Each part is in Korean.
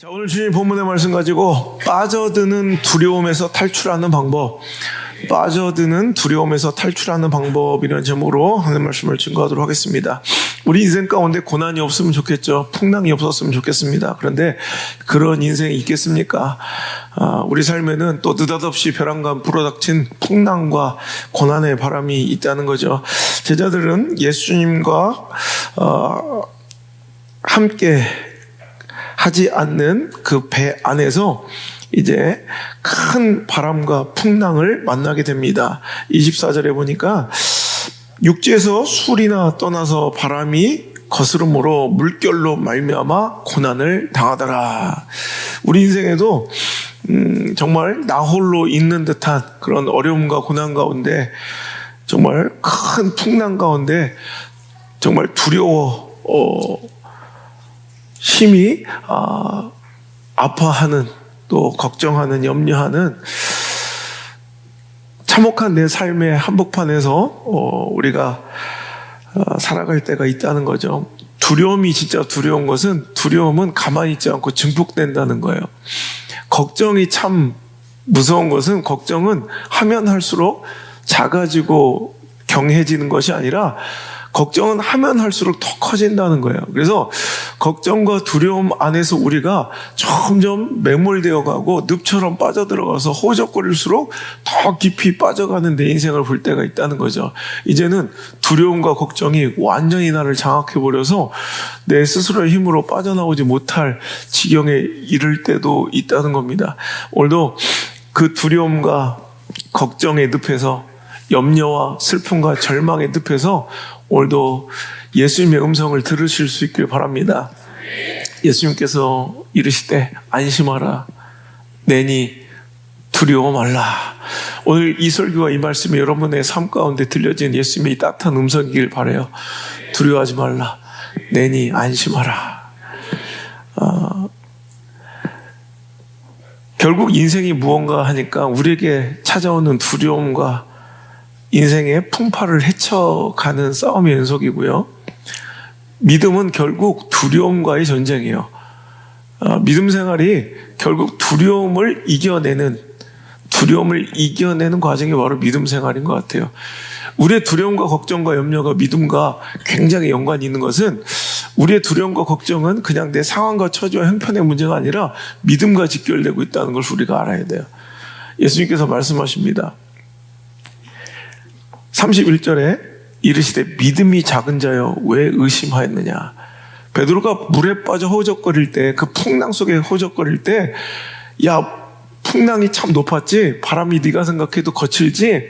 자, 오늘 주님 본문의 말씀 가지고 빠져드는 두려움에서 탈출하는 방법, 빠져드는 두려움에서 탈출하는 방법이라는 제목으로 하는 말씀을 증거하도록 하겠습니다. 우리 인생 가운데 고난이 없으면 좋겠죠. 풍랑이 없었으면 좋겠습니다. 그런데 그런 인생이 있겠습니까? 우리 삶에는 또 느닷없이 벼랑간 불어닥친 풍랑과 고난의 바람이 있다는 거죠. 제자들은 예수님과 함께 하지 않는 그 배 안에서 이제 큰 바람과 풍랑을 만나게 됩니다. 24절에 보니까 육지에서 술이나 떠나서 바람이 거스름으로 물결로 말미암아 고난을 당하더라. 우리 인생에도 정말 나 홀로 있는 듯한 그런 어려움과 고난 가운데, 정말 큰 풍랑 가운데 정말 두려워 심히 아파하는, 또 걱정하는, 염려하는 참혹한 내 삶의 한복판에서 우리가 살아갈 때가 있다는 거죠. 두려움이 진짜 두려운 것은, 두려움은 가만히 있지 않고 증폭된다는 거예요. 걱정이 참 무서운 것은, 걱정은 하면 할수록 작아지고 경해지는 것이 아니라 걱정은 하면 할수록 더 커진다는 거예요. 그래서 걱정과 두려움 안에서 우리가 점점 매몰되어 가고 늪처럼 빠져들어가서 허우적거릴수록 더 깊이 빠져가는 내 인생을 볼 때가 있다는 거죠. 이제는 두려움과 걱정이 완전히 나를 장악해버려서 내 스스로의 힘으로 빠져나오지 못할 지경에 이를 때도 있다는 겁니다. 오늘도 그 두려움과 걱정의 늪에서, 염려와 슬픔과 절망의 늪에서 오늘도 예수님의 음성을 들으실 수 있길 바랍니다. 예수님께서 이르시되 안심하라, 내니 두려워 말라. 오늘 이 설교와 이 말씀이 여러분의 삶 가운데 들려진 예수님의 따뜻한 음성이길 바라요. 두려워하지 말라, 내니 안심하라. 결국 인생이 무언가 하니까 우리에게 찾아오는 두려움과 인생의 풍파를 헤쳐가는 싸움의 연속이고요. 믿음은 결국 두려움과의 전쟁이에요. 믿음 생활이 결국 두려움을 이겨내는 과정이 바로 믿음 생활인 것 같아요. 우리의 두려움과 걱정과 염려가 믿음과 굉장히 연관이 있는 것은, 우리의 두려움과 걱정은 그냥 내 상황과 처지와 형편의 문제가 아니라 믿음과 직결되고 있다는 걸 우리가 알아야 돼요. 예수님께서 말씀하십니다. 31절에 이르시되 믿음이 작은 자여 왜 의심하였느냐. 베드로가 물에 빠져 허우적거릴 때, 그 풍랑 속에 허우적거릴 때, 야, 풍랑이 참 높았지, 바람이 네가 생각해도 거칠지,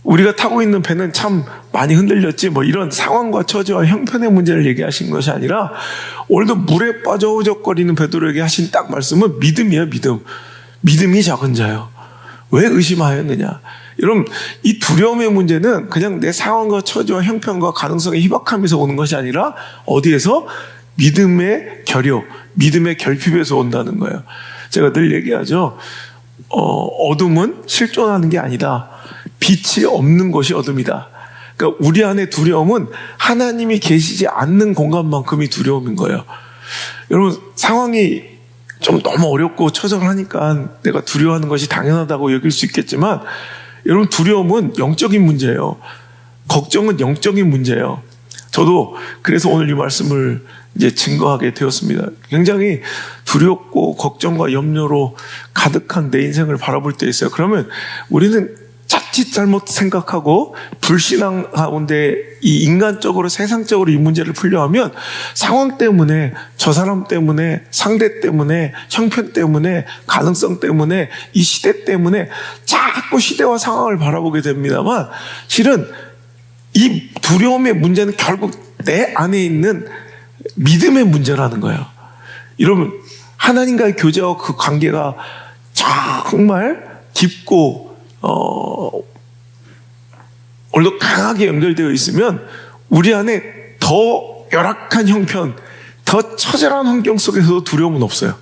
우리가 타고 있는 배는 참 많이 흔들렸지, 뭐 이런 상황과 처지와 형편의 문제를 얘기하신 것이 아니라 오늘도 물에 빠져 허우적거리는 베드로에게 하신 딱 말씀은 믿음이에요. 믿음이 작은 자요 왜 의심하였느냐. 여러분, 이 두려움의 문제는 그냥 내 상황과 처지와 형편과 가능성에 희박함에서 오는 것이 아니라 어디에서? 믿음의 결여, 믿음의 결핍에서 온다는 거예요. 제가 늘 얘기하죠. 어둠은 실존하는 게 아니다. 빛이 없는 것이 어둠이다. 그러니까 우리 안에 두려움은 하나님이 계시지 않는 공간만큼이 두려움인 거예요. 여러분, 상황이 좀 너무 어렵고 처절하니까 내가 두려워하는 것이 당연하다고 여길 수 있겠지만, 여러분, 두려움은 영적인 문제예요. 걱정은 영적인 문제예요. 저도 그래서 오늘 이 말씀을 이제 증거하게 되었습니다. 굉장히 두렵고 걱정과 염려로 가득한 내 인생을 바라볼 때 있어요. 그러면 우리는 자칫 잘못 생각하고 불신앙 가운데 이 인간적으로, 세상적으로 이 문제를 풀려하면 상황 때문에, 저 사람 때문에, 상대 때문에, 형편 때문에, 가능성 때문에, 이 시대 때문에 자꾸 시대와 상황을 바라보게 됩니다만, 실은 이 두려움의 문제는 결국 내 안에 있는 믿음의 문제라는 거예요. 여러분, 하나님과의 교제와 그 관계가 정말 깊고 오늘도 강하게 연결되어 있으면 우리 안에 더 열악한 형편, 더 처절한 환경 속에서도 두려움은 없어요.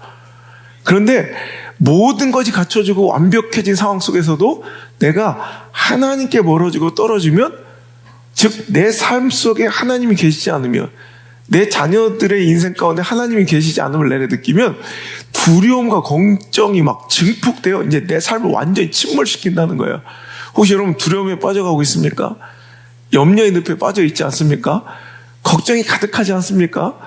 그런데 모든 것이 갖춰지고 완벽해진 상황 속에서도 내가 하나님께 멀어지고 떨어지면, 즉 내 삶 속에 하나님이 계시지 않으면, 내 자녀들의 인생 가운데 하나님이 계시지 않음을 내가 느끼면 두려움과 걱정이 막 증폭되어 이제 내 삶을 완전히 침몰시킨다는 거예요. 혹시 여러분 두려움에 빠져가고 있습니까? 염려의 늪에 빠져 있지 않습니까? 걱정이 가득하지 않습니까?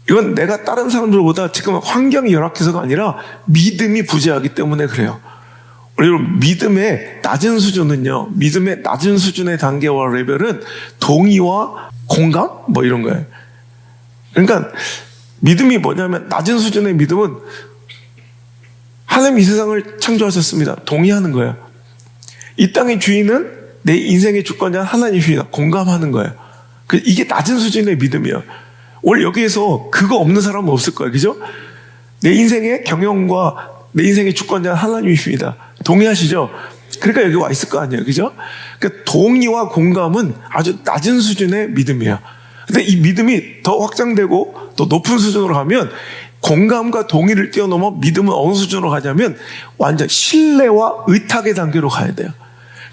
이건 내가 다른 사람들보다 지금 환경이 열악해서가 아니라 믿음이 부재하기 때문에 그래요. 여러분, 믿음의 낮은 수준은요, 믿음의 낮은 수준의 단계와 레벨은 동의와 공감? 뭐 이런 거예요. 그러니까 믿음이 뭐냐면, 낮은 수준의 믿음은 하나님 이 세상을 창조하셨습니다. 동의하는 거예요. 이 땅의 주인은 내 인생의 주권자 하나님이다. 공감하는 거예요. 이게 낮은 수준의 믿음이에요. 오늘 여기에서 그거 없는 사람은 없을 거예요. 그죠? 내 인생의 경영과 내 인생의 주권자 하나님이십니다. 동의하시죠? 그러니까 여기 와 있을 거 아니에요. 그죠? 그러니까 동의와 공감은 아주 낮은 수준의 믿음이에요. 근데 이 믿음이 더 확장되고 더 높은 수준으로 가면 공감과 동의를 뛰어넘어 믿음은 어느 수준으로 가냐면 완전 신뢰와 의탁의 단계로 가야 돼요.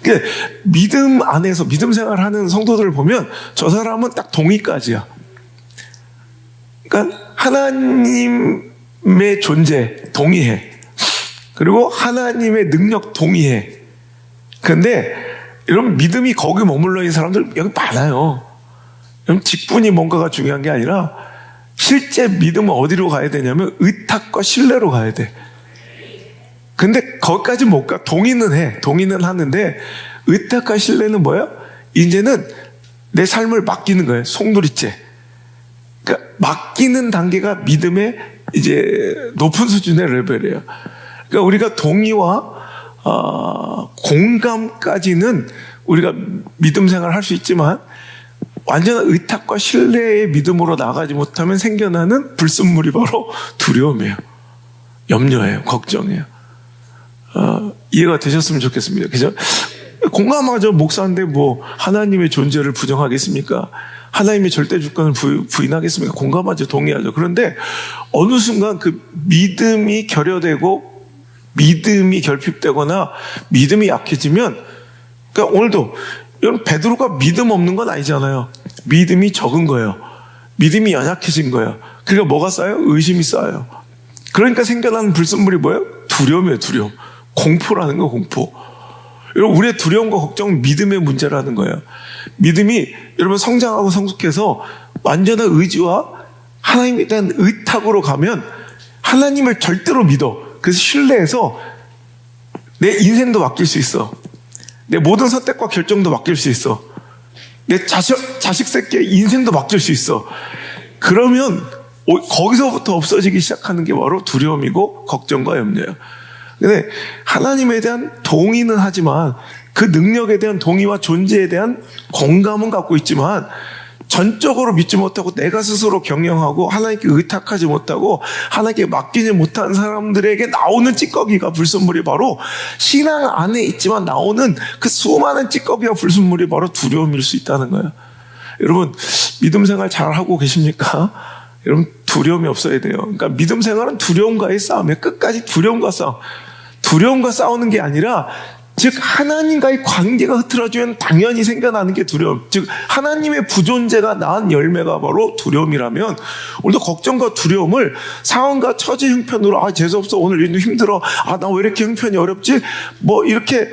그러니까 믿음 안에서 믿음 생활을 하는 성도들을 보면 저 사람은 딱 동의까지야. 그러니까 하나님의 존재 동의해. 그리고 하나님의 능력 동의해. 그런데 여러분 믿음이 거기 머물러 있는 사람들 여기 많아요. 여러분 직분이 뭔가가 중요한 게 아니라 실제 믿음은 어디로 가야 되냐면 의탁과 신뢰로 가야 돼. 근데 거기까지 못 가. 동의는 해. 동의는 하는데 의탁과 신뢰는 뭐야? 이제는 내 삶을 맡기는 거예요. 송두리째. 그러니까 맡기는 단계가 믿음의 이제 높은 수준의 레벨이에요. 그러니까 우리가 동의와 공감까지는 우리가 믿음 생활을 할 수 있지만 완전한 의탁과 신뢰의 믿음으로 나가지 못하면 생겨나는 불순물이 바로 두려움이에요. 염려예요. 걱정이에요. 이해가 되셨으면 좋겠습니다. 그죠? 공감하죠. 목사인데 뭐 하나님의 존재를 부정하겠습니까? 하나님의 절대 주권을 부인하겠습니까? 공감하죠. 동의하죠. 그런데 어느 순간 그 믿음이 결여되고 믿음이 결핍되거나 믿음이 약해지면, 그러니까 오늘도 여러분 베드로가 믿음 없는 건 아니잖아요. 믿음이 적은 거예요. 믿음이 연약해진 거예요. 그러니까 뭐가 쌓여요? 의심이 쌓여요. 그러니까 생겨나는 불순물이 뭐예요? 두려움이에요. 두려움. 공포라는 거, 공포. 여러분 우리의 두려움과 걱정은 믿음의 문제라는 거예요. 믿음이 여러분 성장하고 성숙해서 완전한 의지와 하나님에 대한 의탁으로 가면 하나님을 절대로 믿어. 그래서 신뢰해서 내 인생도 맡길 수 있어. 내 모든 선택과 결정도 맡길 수 있어. 내 자식 새끼의 인생도 맡길 수 있어. 그러면 거기서부터 없어지기 시작하는 게 바로 두려움이고 걱정과 염려예요. 근데 하나님에 대한 동의는 하지만 그 능력에 대한 동의와 존재에 대한 공감은 갖고 있지만 전적으로 믿지 못하고 내가 스스로 경영하고 하나님께 의탁하지 못하고 하나님께 맡기지 못한 사람들에게 나오는 찌꺼기가 불순물이 바로 신앙 안에 있지만 나오는 그 수많은 찌꺼기와 불순물이 바로 두려움일 수 있다는 거예요. 여러분 믿음 생활 잘하고 계십니까? 여러분 두려움이 없어야 돼요. 그러니까 믿음 생활은 두려움과의 싸움이에요. 끝까지 두려움과 싸움. 두려움과 싸우는 게 아니라 즉 하나님과의 관계가 흐트러지면 당연히 생겨나는 게 두려움. 즉 하나님의 부존재가 낳은 열매가 바로 두려움이라면 오늘도 걱정과 두려움을 상황과 처지 형편으로 재수없어 오늘 일도 힘들어 나 왜 이렇게 형편이 어렵지 뭐 이렇게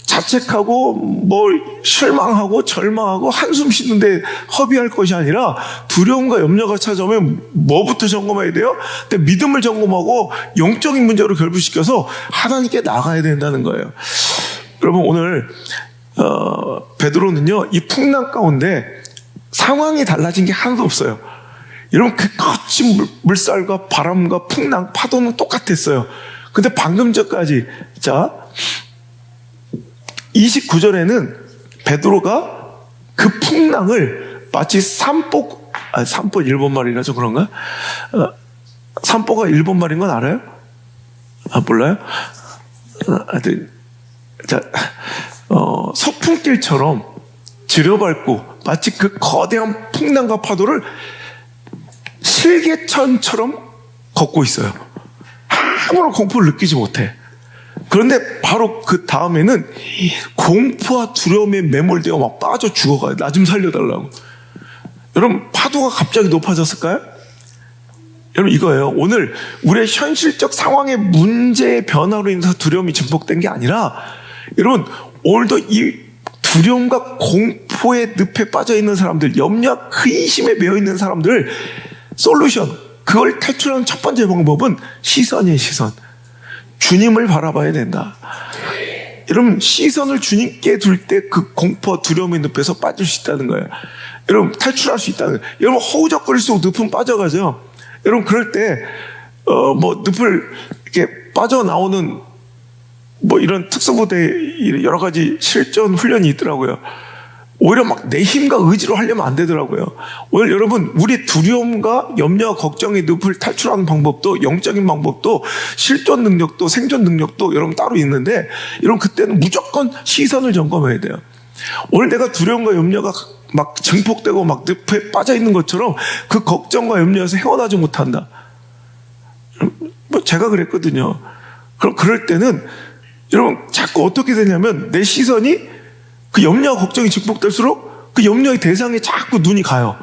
자책하고 뭐 실망하고 절망하고 한숨 쉬는데 허비할 것이 아니라 두려움과 염려가 찾아오면 뭐부터 점검해야 돼요? 근데 믿음을 점검하고 영적인 문제로 결부시켜서 하나님께 나가야 된다는 거예요. 여러분 오늘 베드로는요 이 풍랑 가운데 상황이 달라진 게 하나도 없어요. 여러분 그 거친 물살과 바람과 풍랑 파도는 똑같았어요. 근데 방금 전까지 자 29절에는 베드로가 그 풍랑을 마치 산보 일본말이라서 그런가? 산보가 일본말인 건 알아요? 몰라요? 소풍길처럼 지려밟고 마치 그 거대한 풍랑과 파도를 실개천처럼 걷고 있어요. 아무런 공포를 느끼지 못해. 그런데 바로 그 다음에는 공포와 두려움에 매몰되어 막 빠져 죽어가요. 나 좀 살려달라고. 여러분 파도가 갑자기 높아졌을까요? 여러분 이거예요. 오늘 우리의 현실적 상황의 문제의 변화로 인해서 두려움이 증폭된 게 아니라 여러분 오늘도 이 두려움과 공포의 늪에 빠져 있는 사람들, 염려와 근심에 매여 있는 사람들 솔루션, 그걸 탈출하는 첫 번째 방법은 시선이에요. 시선. 주님을 바라봐야 된다. 여러분 시선을 주님께 둘 때 그 공포와 두려움의 늪에서 빠질 수 있다는 거예요. 여러분 탈출할 수 있다는 거예요. 여러분 허우적거릴수록 늪은 빠져가죠. 여러분 그럴 때 늪을 이렇게 빠져나오는 이런 특수부대 여러 가지 실전 훈련이 있더라고요. 오히려 막 내 힘과 의지로 하려면 안 되더라고요. 오늘 여러분 우리 두려움과 염려와 걱정의 늪을 탈출하는 방법도 영적인 방법도 실전 능력도 생존 능력도 여러분 따로 있는데 여러분 그때는 무조건 시선을 점검해야 돼요. 오늘 내가 두려움과 염려가 막 증폭되고 막 늪에 빠져 있는 것처럼 그 걱정과 염려에서 헤어나지 못한다. 제가 그랬거든요. 그럼 그럴 때는 여러분 자꾸 어떻게 되냐면 내 시선이 그 염려와 걱정이 증폭될수록 그 염려의 대상에 자꾸 눈이 가요.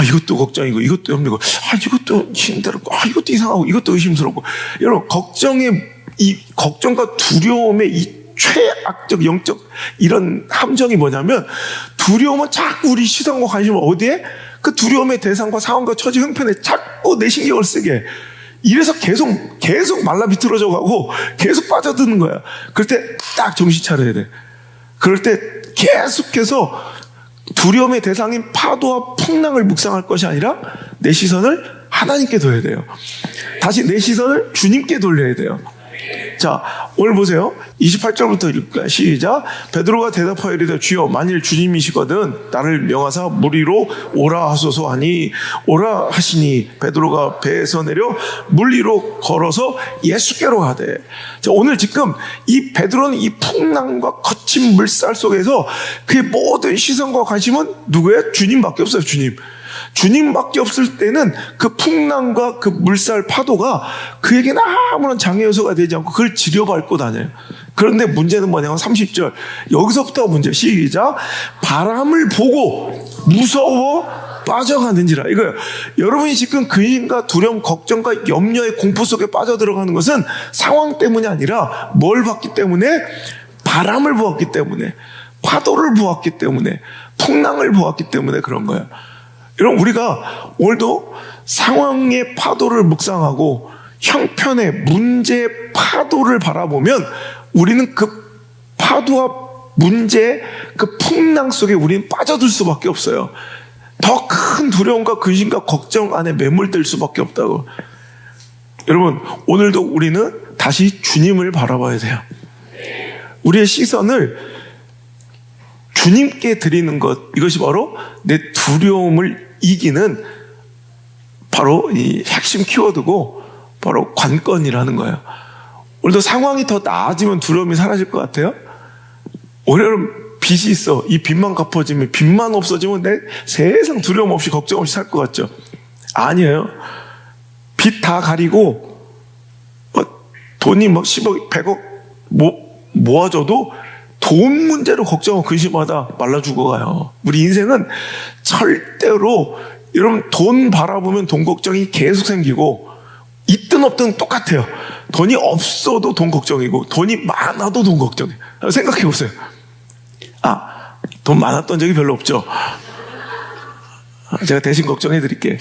이것도 걱정이고 이것도 염려고 이것도 힘들고 이것도 이상하고 이것도 의심스럽고. 여러분 이 걱정과 두려움의 이 최악적 영적 이런 함정이 뭐냐면 두려움은 자꾸 우리 시선과 관심을 어디에? 그 두려움의 대상과 상황과 처지 형편에 자꾸 내 신경을 쓰게. 이래서 계속 말라 비틀어져 가고 계속 빠져드는 거야. 그럴 때 딱 정신 차려야 돼. 그럴 때 계속해서 두려움의 대상인 파도와 풍랑을 묵상할 것이 아니라 내 시선을 하나님께 둬야 돼요. 다시 내 시선을 주님께 돌려야 돼요. 자, 오늘 보세요. 28절부터 읽을까요? 시작. 베드로가 대답하여 이르되 주여 만일 주님이시거든 나를 명하사 물 위로 오라 하소서 하니 오라 하시니 베드로가 배에서 내려 물 위로 걸어서 예수께로 가되. 자, 오늘 지금 이 베드로는 이 풍랑과 거친 물살 속에서 그의 모든 시선과 관심은 누구예요? 주님밖에 없어요. 주님밖에 없을 때는 그 풍랑과 그 물살 파도가 그에게는 아무런 장애 요소가 되지 않고 그걸 지려밟고 다녀요. 그런데 문제는 뭐냐면 30절 여기서부터 문제. 시작. 바람을 보고 무서워 빠져가는지라. 이거예요. 여러분이 지금 근심과 두려움, 걱정과 염려의 공포 속에 빠져들어가는 것은 상황 때문이 아니라 뭘 봤기 때문에? 바람을 보았기 때문에, 파도를 보았기 때문에, 풍랑을 보았기 때문에 그런 거예요. 여러분 우리가 오늘도 상황의 파도를 묵상하고 형편의 문제의 파도를 바라보면 우리는 그 파도와 문제의 그 풍랑 속에 우리는 빠져들 수밖에 없어요. 더 큰 두려움과 근심과 걱정 안에 매몰될 수밖에 없다고. 여러분 오늘도 우리는 다시 주님을 바라봐야 돼요. 우리의 시선을 주님께 드리는 것, 이것이 바로 내 두려움을 이기는 바로 이 핵심 키워드고 바로 관건이라는 거예요. 오늘도 상황이 더 나아지면 두려움이 사라질 것 같아요? 오늘은 빚이 있어. 이 빚만 갚아지면, 빚만 없어지면 내 세상 두려움 없이 걱정 없이 살 것 같죠? 아니에요. 빚 다 가리고 돈이 10억, 100억 모아져도 돈 문제로 걱정하고 근심하다 말라 죽어가요. 우리 인생은 절대로 여러분 돈 바라보면 돈 걱정이 계속 생기고 있든 없든 똑같아요. 돈이 없어도 돈 걱정이고 돈이 많아도 돈 걱정이에요. 생각해 보세요. 돈 많았던 적이 별로 없죠. 제가 대신 걱정해 드릴게요.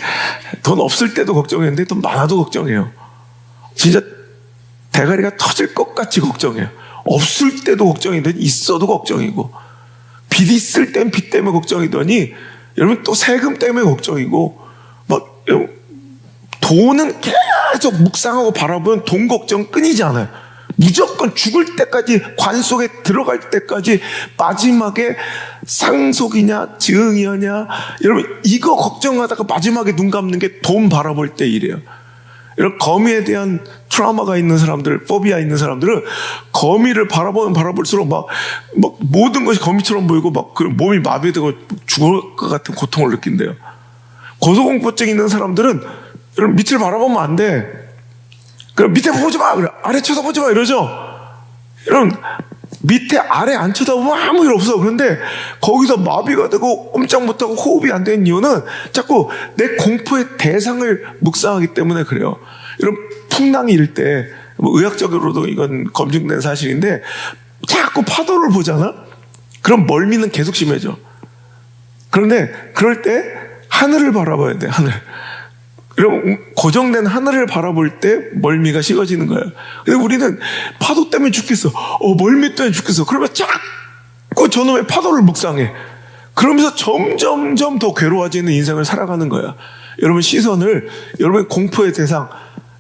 돈 없을 때도 걱정했는데 돈 많아도 걱정해요. 진짜 대가리가 터질 것 같이 걱정해요. 없을 때도 걱정이더니 있어도 걱정이고, 빚 있을 땐 빚 때문에 걱정이더니 여러분 또 세금 때문에 걱정이고, 돈은 계속 묵상하고 바라보면 돈 걱정 끊이지 않아요. 무조건 죽을 때까지, 관 속에 들어갈 때까지 마지막에 상속이냐 증여냐, 여러분 이거 걱정하다가 마지막에 눈 감는 게 돈 바라볼 때 일이에요. 이런 거미에 대한 트라우마가 있는 사람들, 포비아 있는 사람들은 거미를 바라보면 바라볼수록 막 모든 것이 거미처럼 보이고 막 그 몸이 마비되고 죽을 것 같은 고통을 느낀대요. 고소공포증 있는 사람들은 여러분 밑을 바라보면 안 돼. 그럼 밑에 보지 마, 그래. 아래 쳐다보지 마, 이러죠. 여러분 밑에 아래 안 쳐다보면 아무 일 없어. 그런데 거기서 마비가 되고 꼼짝 못하고 호흡이 안 되는 이유는 자꾸 내 공포의 대상을 묵상하기 때문에 그래요. 이런 풍랑이 일 때, 뭐 의학적으로도 이건 검증된 사실인데, 자꾸 파도를 보잖아? 그럼 멀미는 계속 심해져. 그런데 그럴 때 하늘을 바라봐야 돼, 하늘. 그럼 고정된 하늘을 바라볼 때 멀미가 식어지는 거예요. 근데 우리는 파도 때문에 죽겠어. 멀미 때문에 죽겠어. 그러면 자꾸 저놈의 파도를 묵상해. 그러면서 점점점 더 괴로워지는 인생을 살아가는 거야. 여러분 시선을 여러분의 공포의 대상,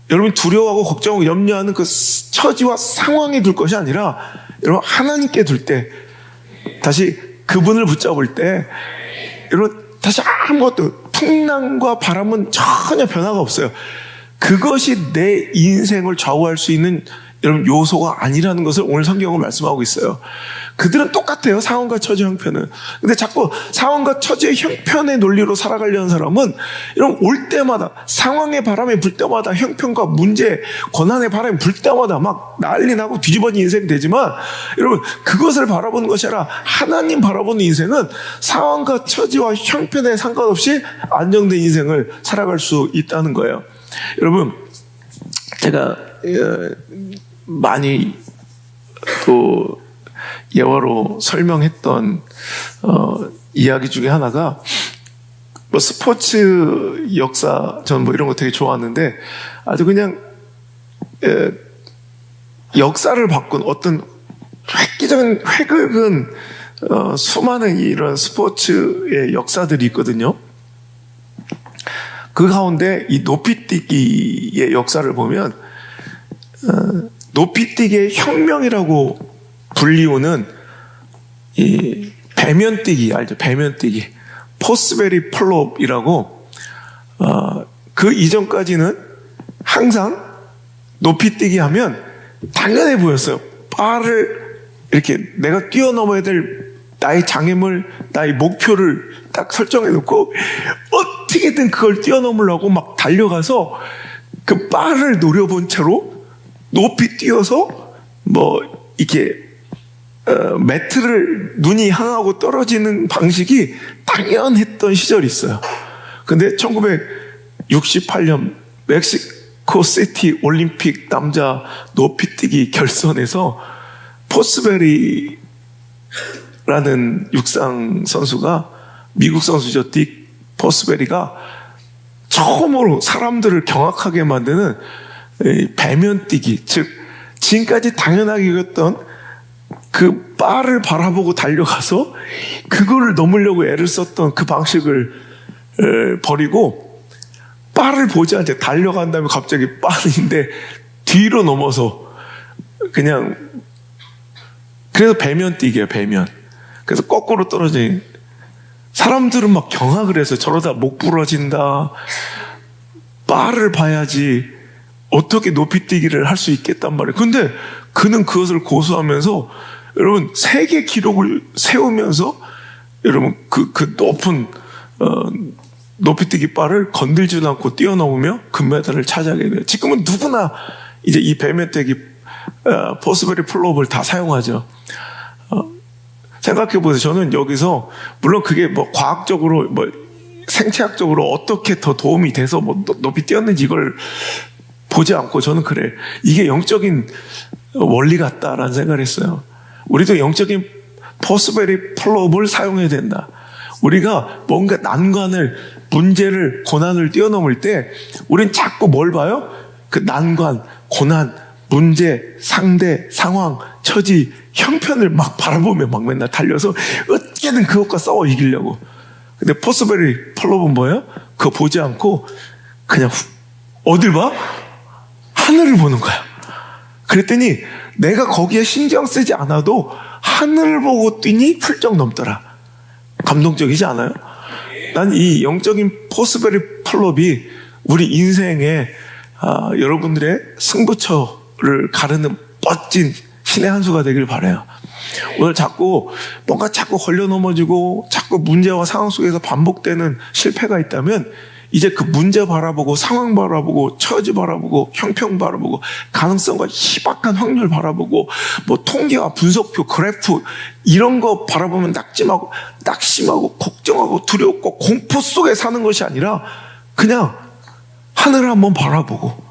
여러분 두려워하고 걱정하고 염려하는 그 처지와 상황에 둘 것이 아니라 여러분 하나님께 둘 때, 다시 그분을 붙잡을 때, 여러분 다시 아무것도, 풍랑과 바람은 전혀 변화가 없어요. 그것이 내 인생을 좌우할 수 있는 여러분 요소가 아니라는 것을 오늘 성경은 말씀하고 있어요. 그들은 똑같아요, 상황과 처지 형편은. 근데 자꾸 상황과 처지의 형편의 논리로 살아가려는 사람은 여러분 올 때마다, 상황의 바람이 불 때마다, 형편과 문제, 고난의 바람이 불 때마다 막 난리 나고 뒤집어진 인생이 되지만, 여러분 그것을 바라보는 것이 아니라 하나님 바라보는 인생은 상황과 처지와 형편에 상관없이 안정된 인생을 살아갈 수 있다는 거예요. 여러분 제가 많이 또 예화로 설명했던 이야기 중에 하나가, 뭐 스포츠 역사, 저는 뭐 이런 거 되게 좋아하는데, 아주 그냥 역사를 바꾼 어떤 획기적인, 획을 수많은 이런 스포츠의 역사들이 있거든요. 그 가운데 이 높이뛰기의 역사를 보면 높이뛰기의 혁명이라고 불리우는 이 배면뛰기 알죠? 배면뛰기, 포스베리 플롭이라고, 그 이전까지는 항상 높이뛰기 하면 당연해 보였어요. 바를 이렇게 내가 뛰어넘어야 될 나의 장애물, 나의 목표를 딱 설정해 놓고 어떻게든 그걸 뛰어넘으려고 막 달려가서 그 바를 노려본 채로 높이 뛰어서 뭐 이렇게 매트를 눈이 향하고 떨어지는 방식이 당연했던 시절이 있어요. 근데 1968년 멕시코 시티 올림픽 남자 높이뛰기 결선에서 포스베리라는 육상 선수가, 미국 선수죠, 딕 포스베리가 처음으로 사람들을 경악하게 만드는 배면뛰기, 즉 지금까지 당연하게 여겼던 그 바를 바라보고 달려가서 그거를 넘으려고 애를 썼던 그 방식을 버리고, 바를 보지 않게 달려간 다음에 갑자기 바인데 뒤로 넘어서 그냥, 그래서 배면뛰기예요, 배면. 그래서 거꾸로 떨어진, 사람들은 막 경악을 해서 저러다 목 부러진다, 바를 봐야지 어떻게 높이뛰기를 할 수 있겠단 말이에요. 근데 그는 그것을 고수하면서 여러분 세계 기록을 세우면서 여러분 그 높은 높이뛰기 바를 건들지도 않고 뛰어넘으며 금메달을 차지하게 돼요. 지금은 누구나 이제 이 배면뛰기 포스베리 플롭을 다 사용하죠. 생각해 보세요. 저는 여기서 물론 그게 뭐 과학적으로 뭐 생체학적으로 어떻게 더 도움이 돼서 뭐 높이 뛰었는지 이걸 보지 않고, 저는 그래, 이게 영적인 원리 같다라는 생각을 했어요. 우리도 영적인 포스베리 플롭을 사용해야 된다. 우리가 뭔가 난관을, 문제를, 고난을 뛰어넘을 때 우린 자꾸 뭘 봐요? 그 난관, 고난, 문제, 상대, 상황, 처지, 형편을 막 바라보며 막 맨날 달려서 어떻게든 그것과 싸워 이기려고. 근데 포스베리 플롭은 뭐예요? 그거 보지 않고 그냥 어딜 봐? 하늘을 보는 거야. 그랬더니 내가 거기에 신경 쓰지 않아도 하늘을 보고 뛰니 훌쩍 넘더라. 감동적이지 않아요? 난 이 영적인 포스베리 플롭이 우리 인생에 여러분들의 승부처를 가르는 멋진 신의 한 수가 되길 바라요. 오늘 뭔가 자꾸 걸려 넘어지고 자꾸 문제와 상황 속에서 반복되는 실패가 있다면 이제 그 문제 바라보고 상황 바라보고 처지 바라보고 형평 바라보고 가능성과 희박한 확률 바라보고 뭐 통계와 분석표 그래프 이런 거 바라보면 낙심하고 걱정하고 두렵고 공포 속에 사는 것이 아니라 그냥 하늘을 한번 바라보고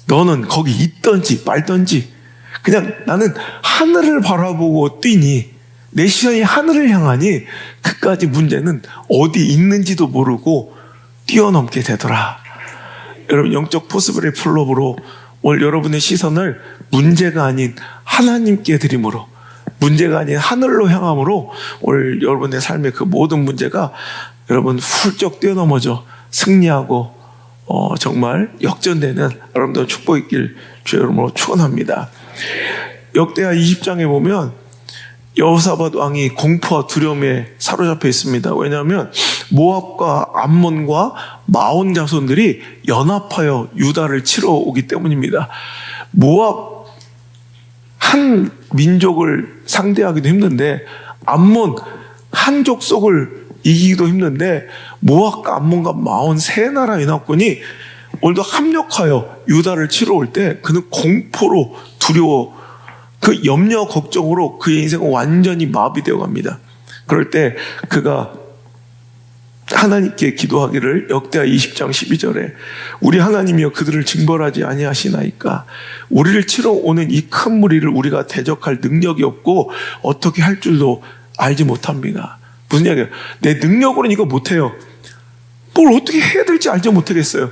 너는 거기 있던지 말던지 그냥 나는 하늘을 바라보고 뛰니 내 시선이 하늘을 향하니 그까지 문제는 어디 있는지도 모르고 뛰어넘게 되더라. 여러분 영적 포스블의 플롭으로 오늘 여러분의 시선을 문제가 아닌 하나님께 드림으로 문제가 아닌 하늘로 향함으로 오늘 여러분의 삶의 그 모든 문제가 여러분 훌쩍 뛰어넘어져 승리하고 정말 역전되는 여러분들 축복이 있길 주의 이름으로 축원합니다. 역대하 20장에 보면 여호사밧 왕이 공포와 두려움에 사로잡혀 있습니다. 왜냐하면 모압과 암몬과 마온 자손들이 연합하여 유다를 치러 오기 때문입니다. 모압 한 민족을 상대하기도 힘든데 암몬 한 족속을 이기기도 힘든데 모압과 암몬과 마온 세 나라 연합군이 오늘도 합력하여 유다를 치러 올 때 그는 공포로 두려워 그 염려 걱정으로 그의 인생은 완전히 마비되어 갑니다. 그럴 때 그가 하나님께 기도하기를 역대하 20장 12절에 우리 하나님이여 그들을 징벌하지 아니하시나이까 우리를 치러 오는 이 큰 무리를 우리가 대적할 능력이 없고 어떻게 할 줄도 알지 못합니다. 무슨 이야기예요? 내 능력으로는 이거 못해요. 뭘 어떻게 해야 될지 알지 못하겠어요.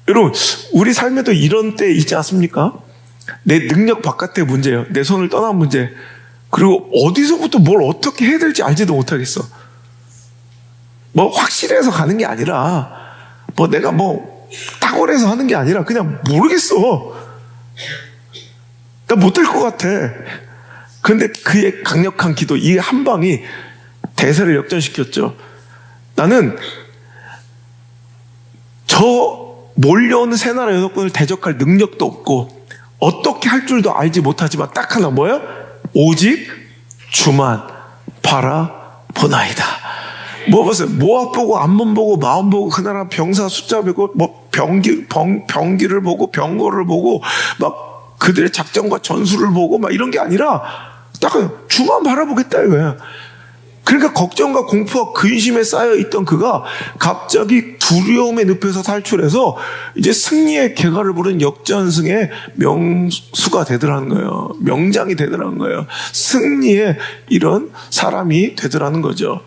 여러분 우리 삶에도 이런 때 있지 않습니까? 내 능력 바깥의 문제예요. 내 손을 떠난 문제. 그리고 어디서부터 뭘 어떻게 해야 될지 알지도 못하겠어. 뭐 확실해서 가는 게 아니라 뭐 내가 뭐 탁월해서 하는 게 아니라 그냥 모르겠어. 나 못할 것 같아. 그런데 그의 강력한 기도 이 한 방이 대세를 역전시켰죠. 나는 저 몰려오는 세 나라 연합군을 대적할 능력도 없고 어떻게 할 줄도 알지 못하지만 딱 하나 뭐예요? 오직 주만 바라보나이다. 뭐 보세요. 모압 보고 암몬 보고 마온 보고 그 나라 병사 숫자 보고 뭐 병기를 보고 병거를 보고 막 그들의 작전과 전술을 보고 막 이런 게 아니라 딱 주만 바라보겠다 이거야. 그러니까 걱정과 공포와 근심에 쌓여있던 그가 갑자기 두려움의 늪에서 탈출해서 이제 승리의 개가를 부른 역전승의 명수가 되더라는 거예요. 명장이 되더라는 거예요. 승리의 이런 사람이 되더라는 거죠.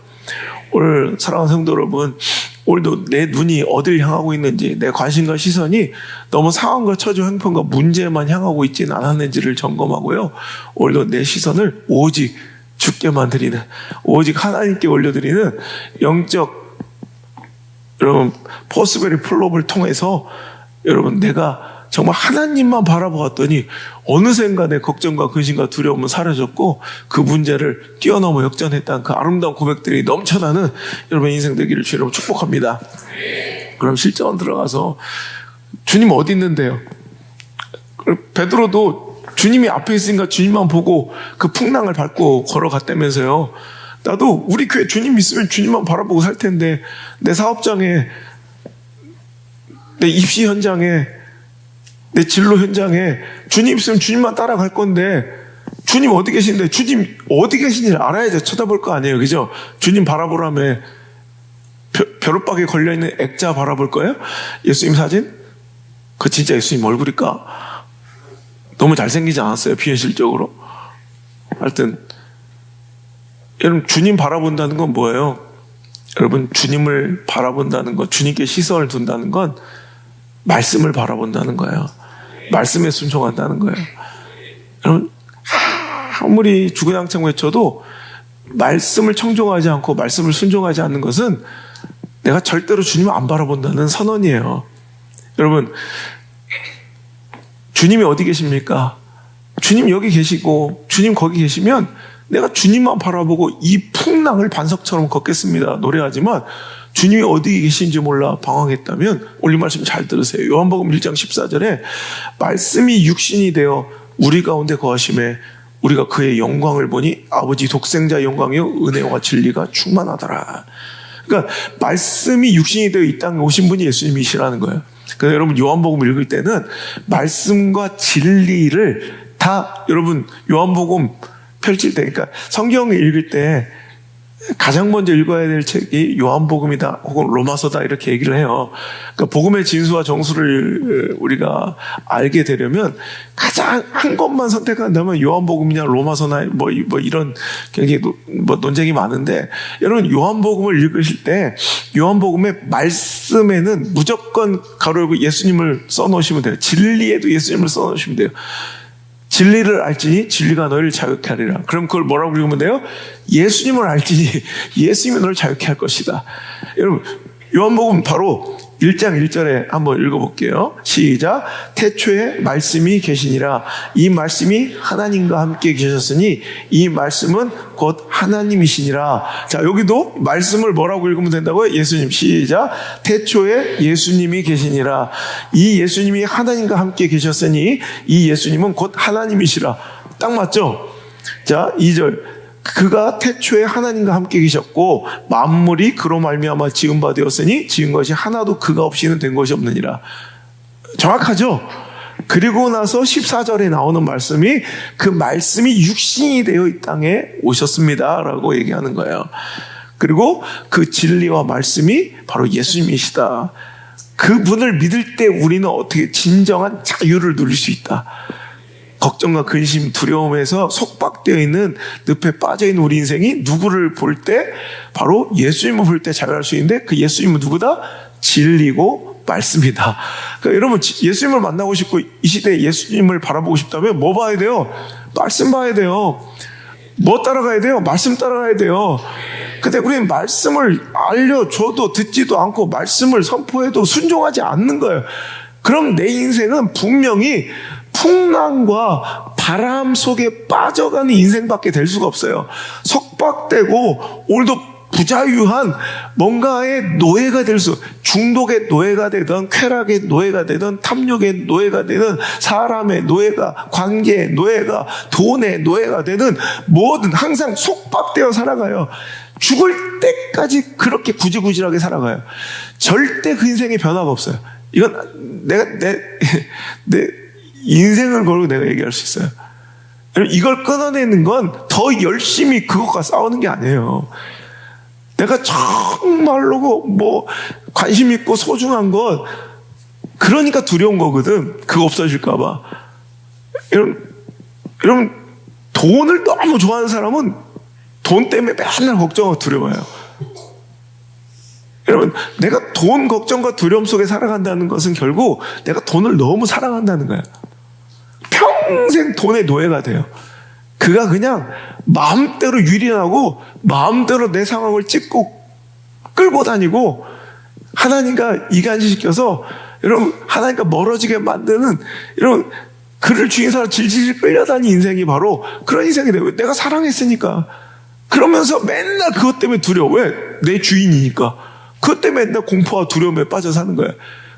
오늘 사랑하는 성도 여러분, 오늘도 내 눈이 어딜 향하고 있는지 내 관심과 시선이 너무 상황과 처지 형편과 문제만 향하고 있지는 않았는지를 점검하고요. 오늘도 내 시선을 오직 주께만 드리는 오직 하나님께 올려드리는 영적 여러분 포스베리 플롭을 통해서 여러분 내가 정말 하나님만 바라보았더니 어느샌가 내 걱정과 근심과 두려움은 사라졌고 그 문제를 뛰어넘어 역전했다는 그 아름다운 고백들이 넘쳐나는 여러분의 인생 되기를 주님으로 축복합니다. 그럼 실전 들어가서 주님 어디 있는데요? 베드로도 주님이 앞에 있으니까 주님만 보고 그 풍랑을 밟고 걸어갔다면서요. 나도 우리 교회 주님 있으면 주님만 바라보고 살 텐데 내 사업장에 내 입시 현장에 내 진로 현장에 주님 있으면 주님만 따라갈 건데 주님 어디 계신데 주님 어디 계신지를 알아야죠. 쳐다볼 거 아니에요. 그죠? 주님 바라보라며 벼룩박에 걸려있는 액자 바라볼 거예요? 예수님 사진? 그 진짜 예수님 얼굴일까? 너무 잘생기지 않았어요? 비현실적으로. 하여튼 여러분 주님 바라본다는 건 뭐예요? 여러분 주님을 바라본다는 건 주님께 시선을 둔다는 건 말씀을 바라본다는 거예요. 말씀에 순종한다는 거예요. 여러분 아무리 주구장창 외쳐도 말씀을 청종하지 않고 말씀을 순종하지 않는 것은 내가 절대로 주님을 안 바라본다는 선언이에요. 여러분 주님이 어디 계십니까? 주님 여기 계시고 주님 거기 계시면 내가 주님만 바라보고 이 풍랑을 반석처럼 걷겠습니다. 노래하지만 주님이 어디 계신지 몰라 방황했다면 오늘 말씀 잘 들으세요. 요한복음 1장 14절에 말씀이 육신이 되어 우리 가운데 거하심에 우리가 그의 영광을 보니 아버지 독생자의 영광이요 은혜와 진리가 충만하더라. 그러니까 말씀이 육신이 되어 이 땅에 오신 분이 예수님이시라는 거예요. 그래서 여러분 요한복음 읽을 때는 말씀과 진리를 다 여러분 요한복음 펼칠 때, 그러니까 성경을 읽을 때 가장 먼저 읽어야 될 책이 요한복음이다 혹은 로마서다 이렇게 얘기를 해요. 그러니까 복음의 진수와 정수를 우리가 알게 되려면 가장 한 것만 선택한다면 요한복음이냐 로마서나 뭐 이런 굉장히 논쟁이 많은데, 여러분 요한복음을 읽으실 때 요한복음의 말씀에는 무조건 가로 열고 예수님을 써놓으시면 돼요. 진리에도 예수님을 써놓으시면 돼요. 진리를 알지니 진리가 너희를 자유케 하리라. 그럼 그걸 뭐라고 읽으면 돼요? 예수님을 알지니 예수님이 너를 자유케 할 것이다. 여러분 요한복음 바로 1장 1절에 한번 읽어볼게요. 시작. 태초에 말씀이 계시니라. 이 말씀이 하나님과 함께 계셨으니 이 말씀은 곧 하나님이시니라. 자, 여기도 말씀을 뭐라고 읽으면 된다고요? 예수님. 시작. 태초에 예수님이 계시니라. 이 예수님이 하나님과 함께 계셨으니 이 예수님은 곧 하나님이시라. 딱 맞죠? 자, 2절. 그가 태초에 하나님과 함께 계셨고 만물이 그로 말미암아 지은 바 되었으니 지은 것이 하나도 그가 없이는 된 것이 없느니라. 정확하죠? 그리고 나서 14절에 나오는 말씀이 그 말씀이 육신이 되어 이 땅에 오셨습니다 라고 얘기하는 거예요. 그리고 그 진리와 말씀이 바로 예수님이시다. 그분을 믿을 때 우리는 어떻게 진정한 자유를 누릴 수 있다. 걱정과 근심, 두려움에서 속박되어 있는 늪에 빠져있는 우리 인생이 누구를 볼 때, 바로 예수님을 볼 때 자유할 수 있는데 그 예수님은 누구다? 진리고 말씀이다. 그러니까 여러분 예수님을 만나고 싶고 이 시대에 예수님을 바라보고 싶다면 뭐 봐야 돼요? 말씀 봐야 돼요. 뭐 따라가야 돼요? 말씀 따라가야 돼요. 근데 우리는 말씀을 알려줘도 듣지도 않고 말씀을 선포해도 순종하지 않는 거예요. 그럼 내 인생은 분명히 풍랑과 바람 속에 빠져가는 인생밖에 될 수가 없어요. 속박되고 오늘도 부자유한 뭔가의 노예가 될 수, 중독의 노예가 되든 쾌락의 노예가 되든 탐욕의 노예가 되든 사람의 노예가, 관계의 노예가, 돈의 노예가 되든 뭐든 항상 속박되어 살아가요. 죽을 때까지 그렇게 구질구질하게 살아가요. 절대 그 인생에 변화가 없어요. 이건 내가 내 인생을 걸고 내가 얘기할 수 있어요. 이걸 끊어내는 건 더 열심히 그것과 싸우는 게 아니에요. 내가 정말로 뭐 관심 있고 소중한 것, 그러니까 두려운 거거든. 그거 없어질까 봐. 여러분 돈을 너무 좋아하는 사람은 돈 때문에 맨날 걱정하고 두려워해요. 여러분 내가 돈 걱정과 두려움 속에 살아간다는 것은 결국 내가 돈을 너무 사랑한다는 거예요. 평생 돈의 노예가 돼요. 그가 그냥 마음대로 유린하고 마음대로 내 상황을 찍고 끌고 다니고 하나님과 이간시켜서 여러분 하나님과 멀어지게 만드는, 여러분 그를 주인 사람 질질 끌려다니는 인생이 바로 그런 인생이 돼요. 내가 사랑했으니까. 그러면서 맨날 그것 때문에 두려워. 왜? 내 주인이니까. 그것 때문에 맨날 공포와 두려움에 빠져 사는 거예요.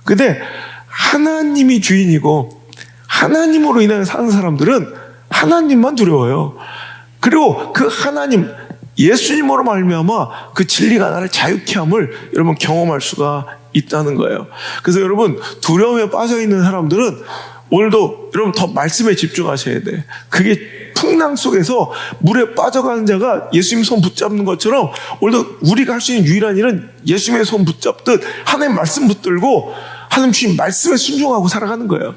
근데 하나님이 주인이고 하나님으로 인해 사는 사람들은 하나님만 두려워요. 그리고 그 하나님 예수님으로 말미암아 그 진리가 나를 자유케 함을 여러분 경험할 수가 있다는 거예요. 그래서 여러분 두려움에 빠져 있는 사람들은 오늘도 여러분 더 말씀에 집중하셔야 돼. 그게 풍랑 속에서 물에 빠져가는 자가 예수님 손 붙잡는 것처럼 오늘도 우리가 할 수 있는 유일한 일은 예수님의 손 붙잡듯 하나님 말씀 붙들고 하나님 주신 말씀에 순종하고 살아가는 거예요.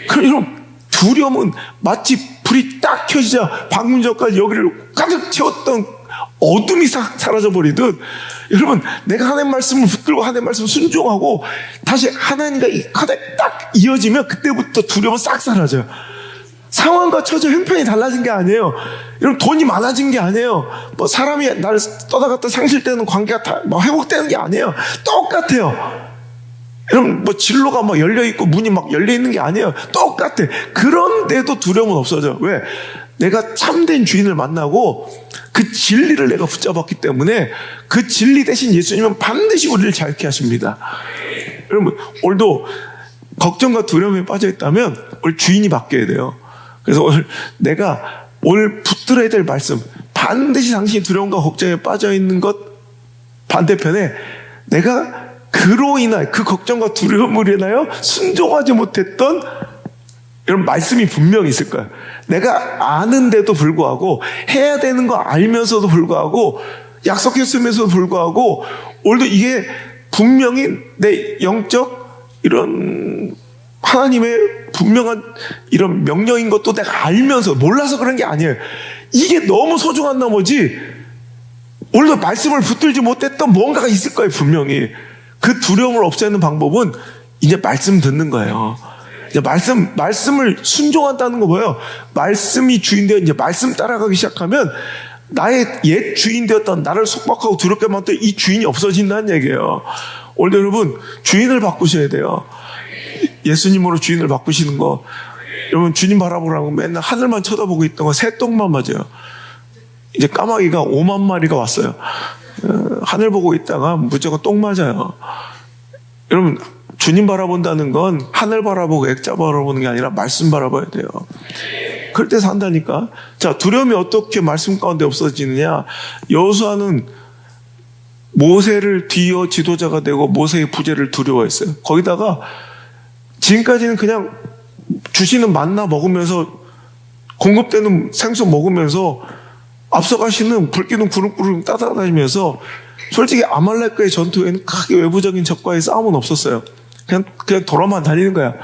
그럼 여러분 두려움은 마치 불이 딱 켜지자 방금 전까지 여기를 가득 채웠던 어둠이 사라져버리듯, 여러분 내가 하나님 말씀을 붙들고 하나님 말씀을 순종하고 다시 하나님과 이 카드에 딱 이어지면 그때부터 두려움은 싹 사라져요. 상황과 처지 형편이 달라진 게 아니에요. 여러분 돈이 많아진 게 아니에요. 뭐 사람이 나를 떠나갔다 상실되는 관계가 다 막 회복되는 게 아니에요. 똑같아요. 여러분 뭐 진로가 막 열려있고 문이 막 열려있는 게 아니에요. 똑같아. 그런데도 두려움은 없어져. 왜? 내가 참된 주인을 만나고 그 진리를 내가 붙잡았기 때문에 그 진리 대신 예수님은 반드시 우리를 자유케 하십니다. 여러분 오늘도 걱정과 두려움에 빠져있다면 오늘 주인이 바뀌어야 돼요. 그래서 오늘 내가 오늘 붙들어야 될 말씀, 반드시 당신이 두려움과 걱정에 빠져있는 것 반대편에 내가 그로 인하여 그 걱정과 두려움으로 인하여 순종하지 못했던 이런 말씀이 분명히 있을 거야. 내가 아는데도 불구하고 해야 되는 거 알면서도 불구하고 약속했으면서도 불구하고 오늘도 이게 분명히 내 영적 이런 하나님의 분명한 이런 명령인 것도 내가 알면서 몰라서 그런 게 아니에요. 이게 너무 소중한 나머지 오늘도 말씀을 붙들지 못했던 뭔가가 있을 거예요. 분명히. 그 두려움을 없애는 방법은 이제 말씀 듣는 거예요. 이제 말씀을 순종한다는 거 뭐예요? 말씀이 주인되어 이제 말씀 따라가기 시작하면 나의 옛 주인 되었던 나를 속박하고 두렵게 만든 이 주인이 없어진다는 얘기예요. 오늘 여러분 주인을 바꾸셔야 돼요. 예수님으로 주인을 바꾸시는 거. 여러분 주님 바라보라고 맨날 하늘만 쳐다보고 있던 거 새똥만 맞아요. 이제 까마귀가 5만 마리가 왔어요. 하늘 보고 있다가 무조건 똥 맞아요. 여러분 주님 바라본다는 건 하늘 바라보고 액자 바라보는 게 아니라 말씀 바라봐야 돼요. 그럴 때 산다니까. 자, 두려움이 어떻게 말씀 가운데 없어지느냐. 여호수아는 모세를 뒤이어 지도자가 되고 모세의 부재를 두려워했어요. 거기다가 지금까지는 그냥 주시는 만나 먹으면서 공급되는 생수 먹으면서 앞서가시는 불기둥 구름구름 따라다니면서 솔직히 아말렉과의 전투에는 크게 외부적인 적과의 싸움은 없었어요. 그냥 돌아만 다니는 거야.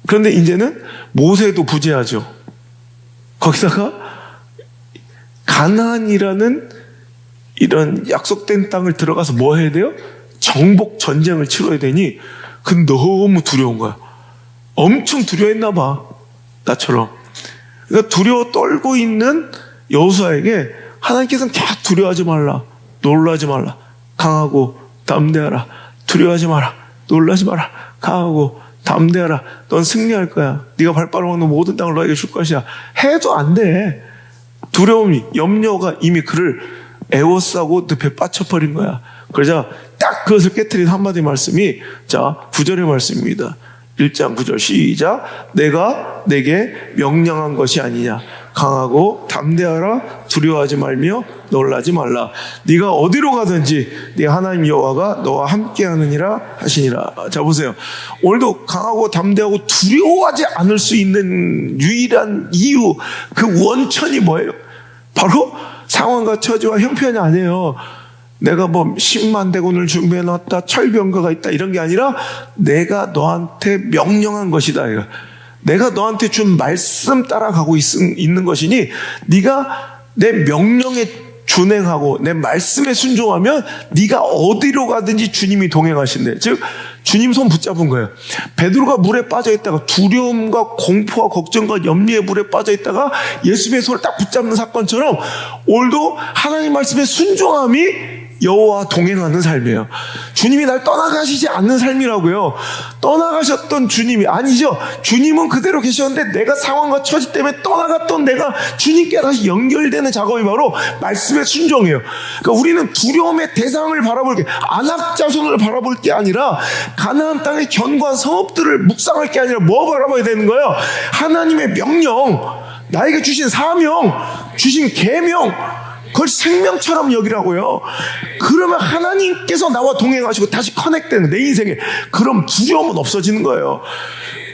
그런데 이제는 모세도 부재하죠. 거기다가 가나안이라는 이런 약속된 땅을 들어가서 뭐 해야 돼요? 정복 전쟁을 치러야 되니 그건 너무 두려운 거야. 엄청 두려워했나 봐. 나처럼. 그러니까 두려워 떨고 있는 여호수아에게 하나님께서는 계속 두려워하지 말라. 놀라지 말라. 강하고 담대하라. 두려워하지 마라. 놀라지 마라. 강하고 담대하라. 넌 승리할 거야. 네가 발바닥으로 모든 땅을 너에게 줄 것이야. 해도 안 돼. 두려움이, 염려가 이미 그를 애워싸고 늪에 빠쳐버린 거야. 그러자 딱 그것을 깨트린 한마디 말씀이 자 9절의 말씀입니다. 1장 9절 시작. 내가 내게 명령한 것이 아니냐. 강하고 담대하라. 두려워하지 말며 놀라지 말라. 네가 어디로 가든지 네 하나님 여호와가 너와 함께하느니라 하시니라. 자 보세요. 오늘도 강하고 담대하고 두려워하지 않을 수 있는 유일한 이유, 그 원천이 뭐예요? 바로 상황과 처지와 형편이 아니에요. 내가 뭐 10만 대군을 준비해놨다, 철병가가 있다 이런 게 아니라 내가 너한테 명령한 것이다. 이거. 내가 너한테 준 말씀 따라가고 있는 것이니 네가 내 명령에 준행하고 내 말씀에 순종하면 네가 어디로 가든지 주님이 동행하신대. 즉 주님 손 붙잡은 거예요. 베드로가 물에 빠져 있다가 두려움과 공포와 걱정과 염려의 물에 빠져 있다가 예수님의 손을 딱 붙잡는 사건처럼 오늘도 하나님 말씀에 순종함이 여호와 동행하는 삶이에요. 주님이 날 떠나가시지 않는 삶이라고요. 떠나가셨던 주님이 아니죠. 주님은 그대로 계셨는데 내가 상황과 처지 때문에 떠나갔던 내가 주님께 다시 연결되는 작업이 바로 말씀의 순종이에요. 그러니까 우리는 두려움의 대상을 바라볼 게 안악 자손을 바라볼 게 아니라 가나안 땅의 견고한 성읍들을 묵상할 게 아니라 뭐 바라봐야 되는 거예요? 하나님의 명령, 나에게 주신 사명, 주신 계명, 그걸 생명처럼 여기라고요. 그러면 하나님께서 나와 동행하시고 다시 커넥되는 내 인생에, 그럼 두려움은 없어지는 거예요.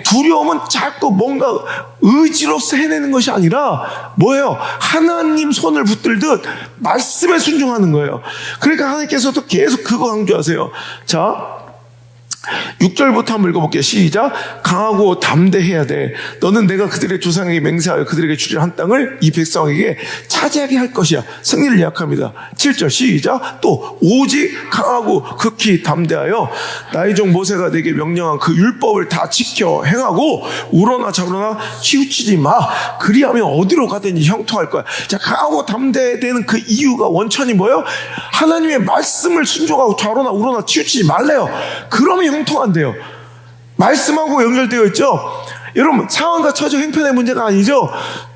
두려움은 자꾸 뭔가 의지로서 해내는 것이 아니라 뭐예요? 하나님 손을 붙들듯 말씀에 순종하는 거예요. 그러니까 하나님께서도 계속 그거 강조하세요. 자 6절부터 한번 읽어볼게요. 시작. 강하고 담대해야 돼. 너는 내가 그들의 조상에게 맹세하여 그들에게 주리라 한 땅을 이 백성에게 차지하게 할 것이야. 승리를 예약합니다. 7절 시작. 또 오직 강하고 극히 담대하여 나의 종 모세가 내게 명령한 그 율법을 다 지켜 행하고 우러나 좌우러나 치우치지 마. 그리하면 어디로 가든지 형통할 거야. 자, 강하고 담대되는 그 이유가 원천이 뭐예요? 하나님의 말씀을 순종하고 좌우러나 우러나 치우치지 말래요. 그러면 형통한대요. 말씀하고 연결되어 있죠. 여러분 상황과 처지 형편의 문제가 아니죠.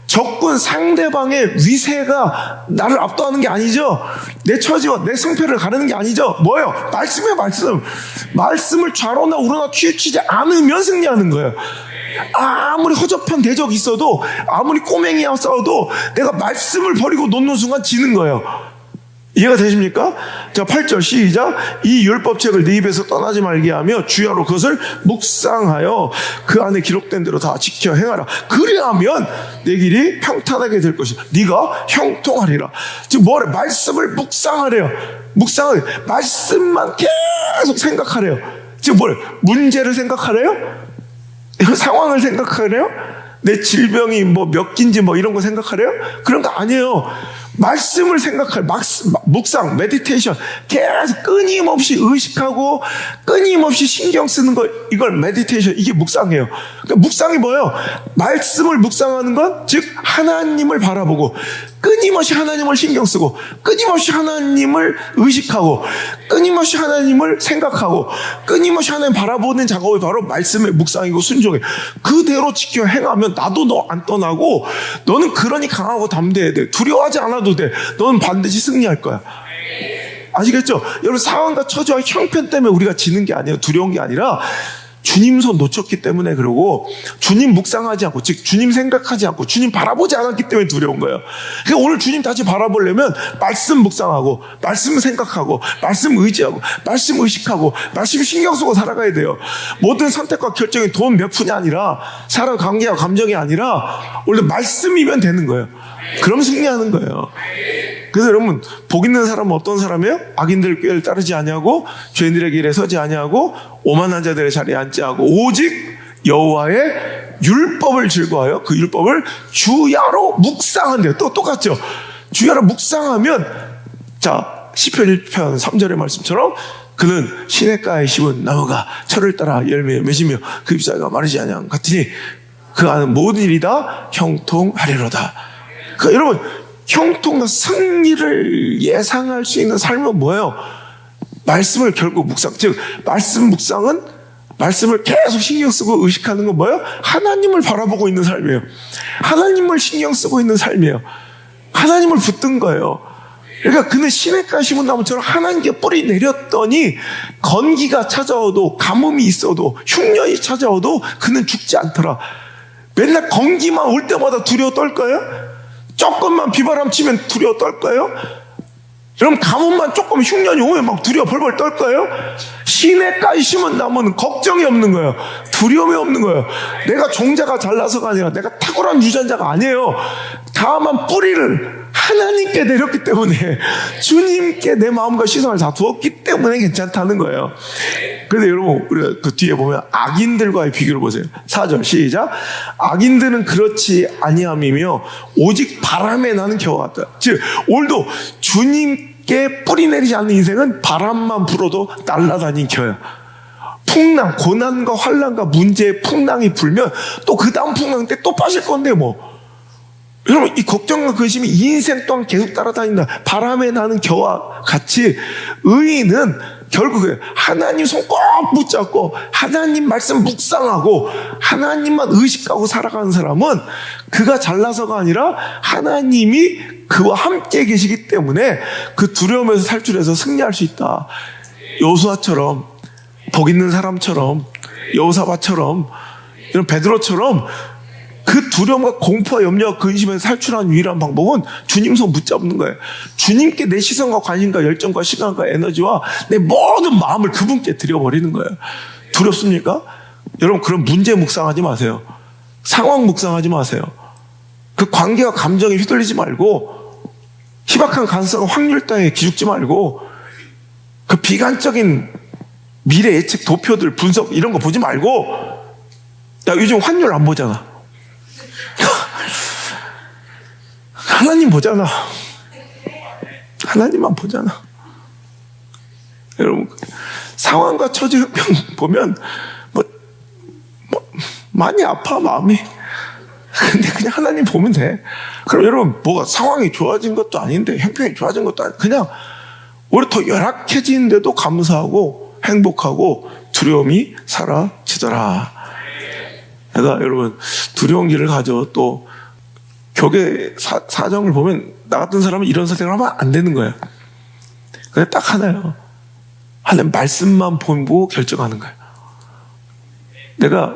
적군 상대방의 위세가 나를 압도하는 게 아니죠. 내 처지와 내 성패를 가르는 게 아니죠. 뭐예요? 말씀이에요. 말씀을 좌로나 우로나 치우치지 않으면 승리하는 거예요. 아무리 허접한 대적이 있어도, 아무리 꼬맹이와 싸워도 내가 말씀을 버리고 놓는 순간 지는 거예요. 이해가 되십니까? 자, 8절 시작. 이 율법책을 네 입에서 떠나지 말게 하며 주야로 그것을 묵상하여 그 안에 기록된 대로 다 지켜 행하라. 그리하면 내 길이 평탄하게 될 것이다. 네가 형통하리라. 지금 뭐래? 말씀을 묵상하래요. 묵상하래. 말씀만 계속 생각하래요. 지금 뭐래? 문제를 생각하래요? 상황을 생각하래요? 내 질병이 뭐 몇 개인지 뭐 이런 거 생각하래요? 그런 거 아니에요. 말씀을 생각할, 묵상, 메디테이션, 계속 끊임없이 의식하고 끊임없이 신경 쓰는 거, 이걸 메디테이션, 이게 묵상이에요. 그러니까 묵상이 뭐예요? 말씀을 묵상하는 건, 즉 하나님을 바라보고 끊임없이 하나님을 신경 쓰고 끊임없이 하나님을 의식하고 끊임없이 하나님을 생각하고 끊임없이 하나님 바라보는 작업이 바로 말씀의 묵상이고 순종이에요. 그대로 지켜 행하면 나도 너 안 떠나고 너는 그러니 강하고 담대해야 돼. 두려워하지 않아도 돼. 너는 반드시 승리할 거야. 아시겠죠? 여러분, 상황과 처지와 형편 때문에 우리가 지는 게 아니에요. 두려운 게 아니라 주님 손 놓쳤기 때문에 그러고 주님 묵상하지 않고, 즉 주님 생각하지 않고 주님 바라보지 않았기 때문에 두려운 거예요. 그러니까 오늘 주님 다시 바라보려면 말씀 묵상하고 말씀 생각하고 말씀 의지하고 말씀 의식하고 말씀 신경 쓰고 살아가야 돼요. 모든 선택과 결정이 돈 몇 푼이 아니라 사람 관계와 감정이 아니라 원래 말씀이면 되는 거예요. 그럼 승리하는 거예요. 그래서 여러분, 복 있는 사람은 어떤 사람이에요? 악인들 꾀를 따르지 아니하고 죄인들의 길에 서지 아니하고 오만한 자들의 자리에 앉지 않고 오직 여호와의 율법을 즐거워하여 그 율법을 주야로 묵상한대요. 또 똑같죠. 주야로 묵상하면, 자, 시편 1편 3절의 말씀처럼 그는 시냇가에 심은 나무가 철을 따라 열매 맺으며 그 잎사귀가 마르지 아니함 같으니 그 안은 모든 일이 다 형통하리로다. 그러니까 여러분, 형통과 승리를 예상할 수 있는 삶은 뭐예요? 말씀을 결국 묵상, 즉 말씀 묵상은 말씀을 계속 신경 쓰고 의식하는 건 뭐예요? 하나님을 바라보고 있는 삶이에요. 하나님을 신경 쓰고 있는 삶이에요. 하나님을 붙든 거예요. 그러니까 그는 시냇가에 심은 나무처럼 하나님께 뿌리 내렸더니 건기가 찾아와도 가뭄이 있어도 흉년이 찾아와도 그는 죽지 않더라. 맨날 건기만 올 때마다 두려워 떨까요? 조금만 비바람 치면 두려워 떨까요? 그럼 가뭄만 조금 흉년이 오면 막 두려워 벌벌 떨까요? 시냇가에 심은 나무는 걱정이 없는 거예요. 두려움이 없는 거예요. 내가 종자가 잘나서가 아니라 내가 탁월한 유전자가 아니에요. 다만 뿌리를 하나님께 내렸기 때문에 주님께 내 마음과 시선을 다 두었기 때문에 괜찮다는 거예요. 그래서 여러분, 우리가 그 뒤에 보면 악인들과의 비교를 보세요. 4절 시작. 악인들은 그렇지 아니함이며 오직 바람에 나는 겨와 같다. 즉 오늘도 주님께 뿌리 내리지 않는 인생은 바람만 불어도 날아다닌 겨야. 풍랑, 고난과 환난과 문제의 풍랑이 불면 또 그 다음 풍랑 때 또 빠질 건데 뭐. 여러분, 이 걱정과 근심이 이 인생 동안 계속 따라다닌다. 바람에 나는 겨와 같이 의인은 결국에 하나님 손 꼭 붙잡고 하나님 말씀 묵상하고 하나님만 의식하고 살아가는 사람은 그가 잘나서가 아니라 하나님이 그와 함께 계시기 때문에 그 두려움에서 탈출해서 승리할 수 있다. 여호수아처럼, 복 있는 사람처럼, 여호사밧처럼, 이런 베드로처럼 그 두려움과 공포와 염려와 근심에서 탈출하는 유일한 방법은 주님 손 붙잡는 거예요. 주님께 내 시선과 관심과 열정과 시간과 에너지와 내 모든 마음을 그분께 드려버리는 거예요. 두렵습니까? 여러분, 그런 문제 묵상하지 마세요. 상황 묵상하지 마세요. 그 관계와 감정에 휘둘리지 말고 희박한 가능성 확률 따위에 기죽지 말고 그 비관적인 미래 예측 도표들 분석 이런 거 보지 말고, 야, 요즘 환율 안 보잖아. 하나님 보잖아. 하나님만 보잖아. 여러분, 상황과 처지 형편 보면 많이 아파 마음이. 근데 그냥 하나님 보면 돼. 그럼 여러분, 뭐가 상황이 좋아진 것도 아닌데 형편이 좋아진 것도 아닌데 그냥 오히려 더 열악해지는데도 감사하고 행복하고 두려움이 사라지더라. 내가 여러분, 두려운 길을 가져. 또 교계 사정을 보면 나 같은 사람은 이런 선택을 하면 안 되는 거예요. 그냥 딱 하나요. 하나님 말씀만 보고 결정하는 거예요. 내가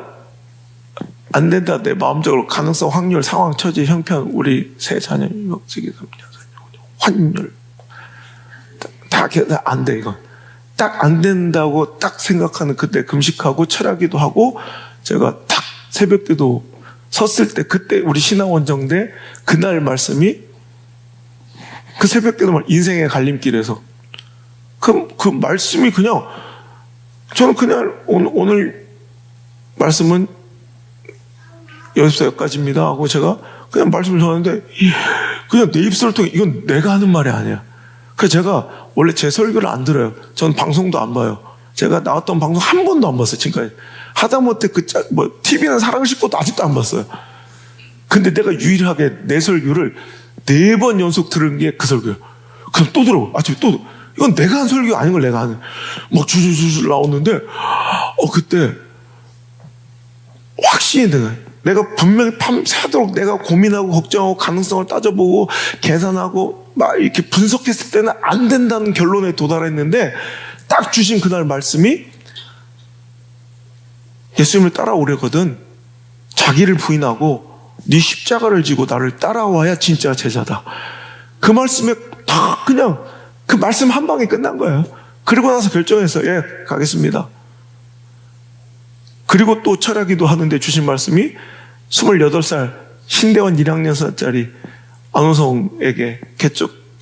안 된다, 내 마음적으로 가능성, 확률, 상황, 처지, 형편, 우리 세 자녀, 환율 다 안 돼, 이건. 딱 안 된다고 딱 생각하는 그때 금식하고 철야기도 하고 제가 딱 새벽 때도 섰을 때 그때 우리 신앙원정대 그날 말씀이 그 새벽 때도 인생의 갈림길에서 그 말씀이 그냥 저는 그냥 오늘 말씀은 여기서 여기까지입니다 하고 제가 그냥 말씀을 전하는데 그냥 내 입술을 통해 이건 내가 하는 말이 아니야. 그래서 제가 원래 제 설교를 안 들어요. 전 방송도 안 봐요. 제가 나왔던 방송 한 번도 안 봤어요. 지금까지. 하다못해 TV는 사랑을 싣고도 아직도 안 봤어요. 근데 내가 유일하게 내 설교를 4번 연속 들은 게 그 설교예요. 그럼 또 들어. 아침에 또. 이건 내가 한 설교 아닌 걸 내가 하는. 막 줄줄줄 나오는데, 그때 확신이 드는 내가 분명히 밤새도록 내가 고민하고 걱정하고 가능성을 따져보고 계산하고 막 이렇게 분석했을 때는 안 된다는 결론에 도달했는데 딱 주신 그날 말씀이 예수님을 따라오려거든 자기를 부인하고 네 십자가를 지고 나를 따라와야 진짜 제자다. 그 말씀에 다 그냥 그 말씀 한 방에 끝난 거예요. 그리고 나서 결정했어요. 예, 가겠습니다. 그리고 또 철야기도 하는데 주신 말씀이 28살 신대원 1학년짜리 안호성에게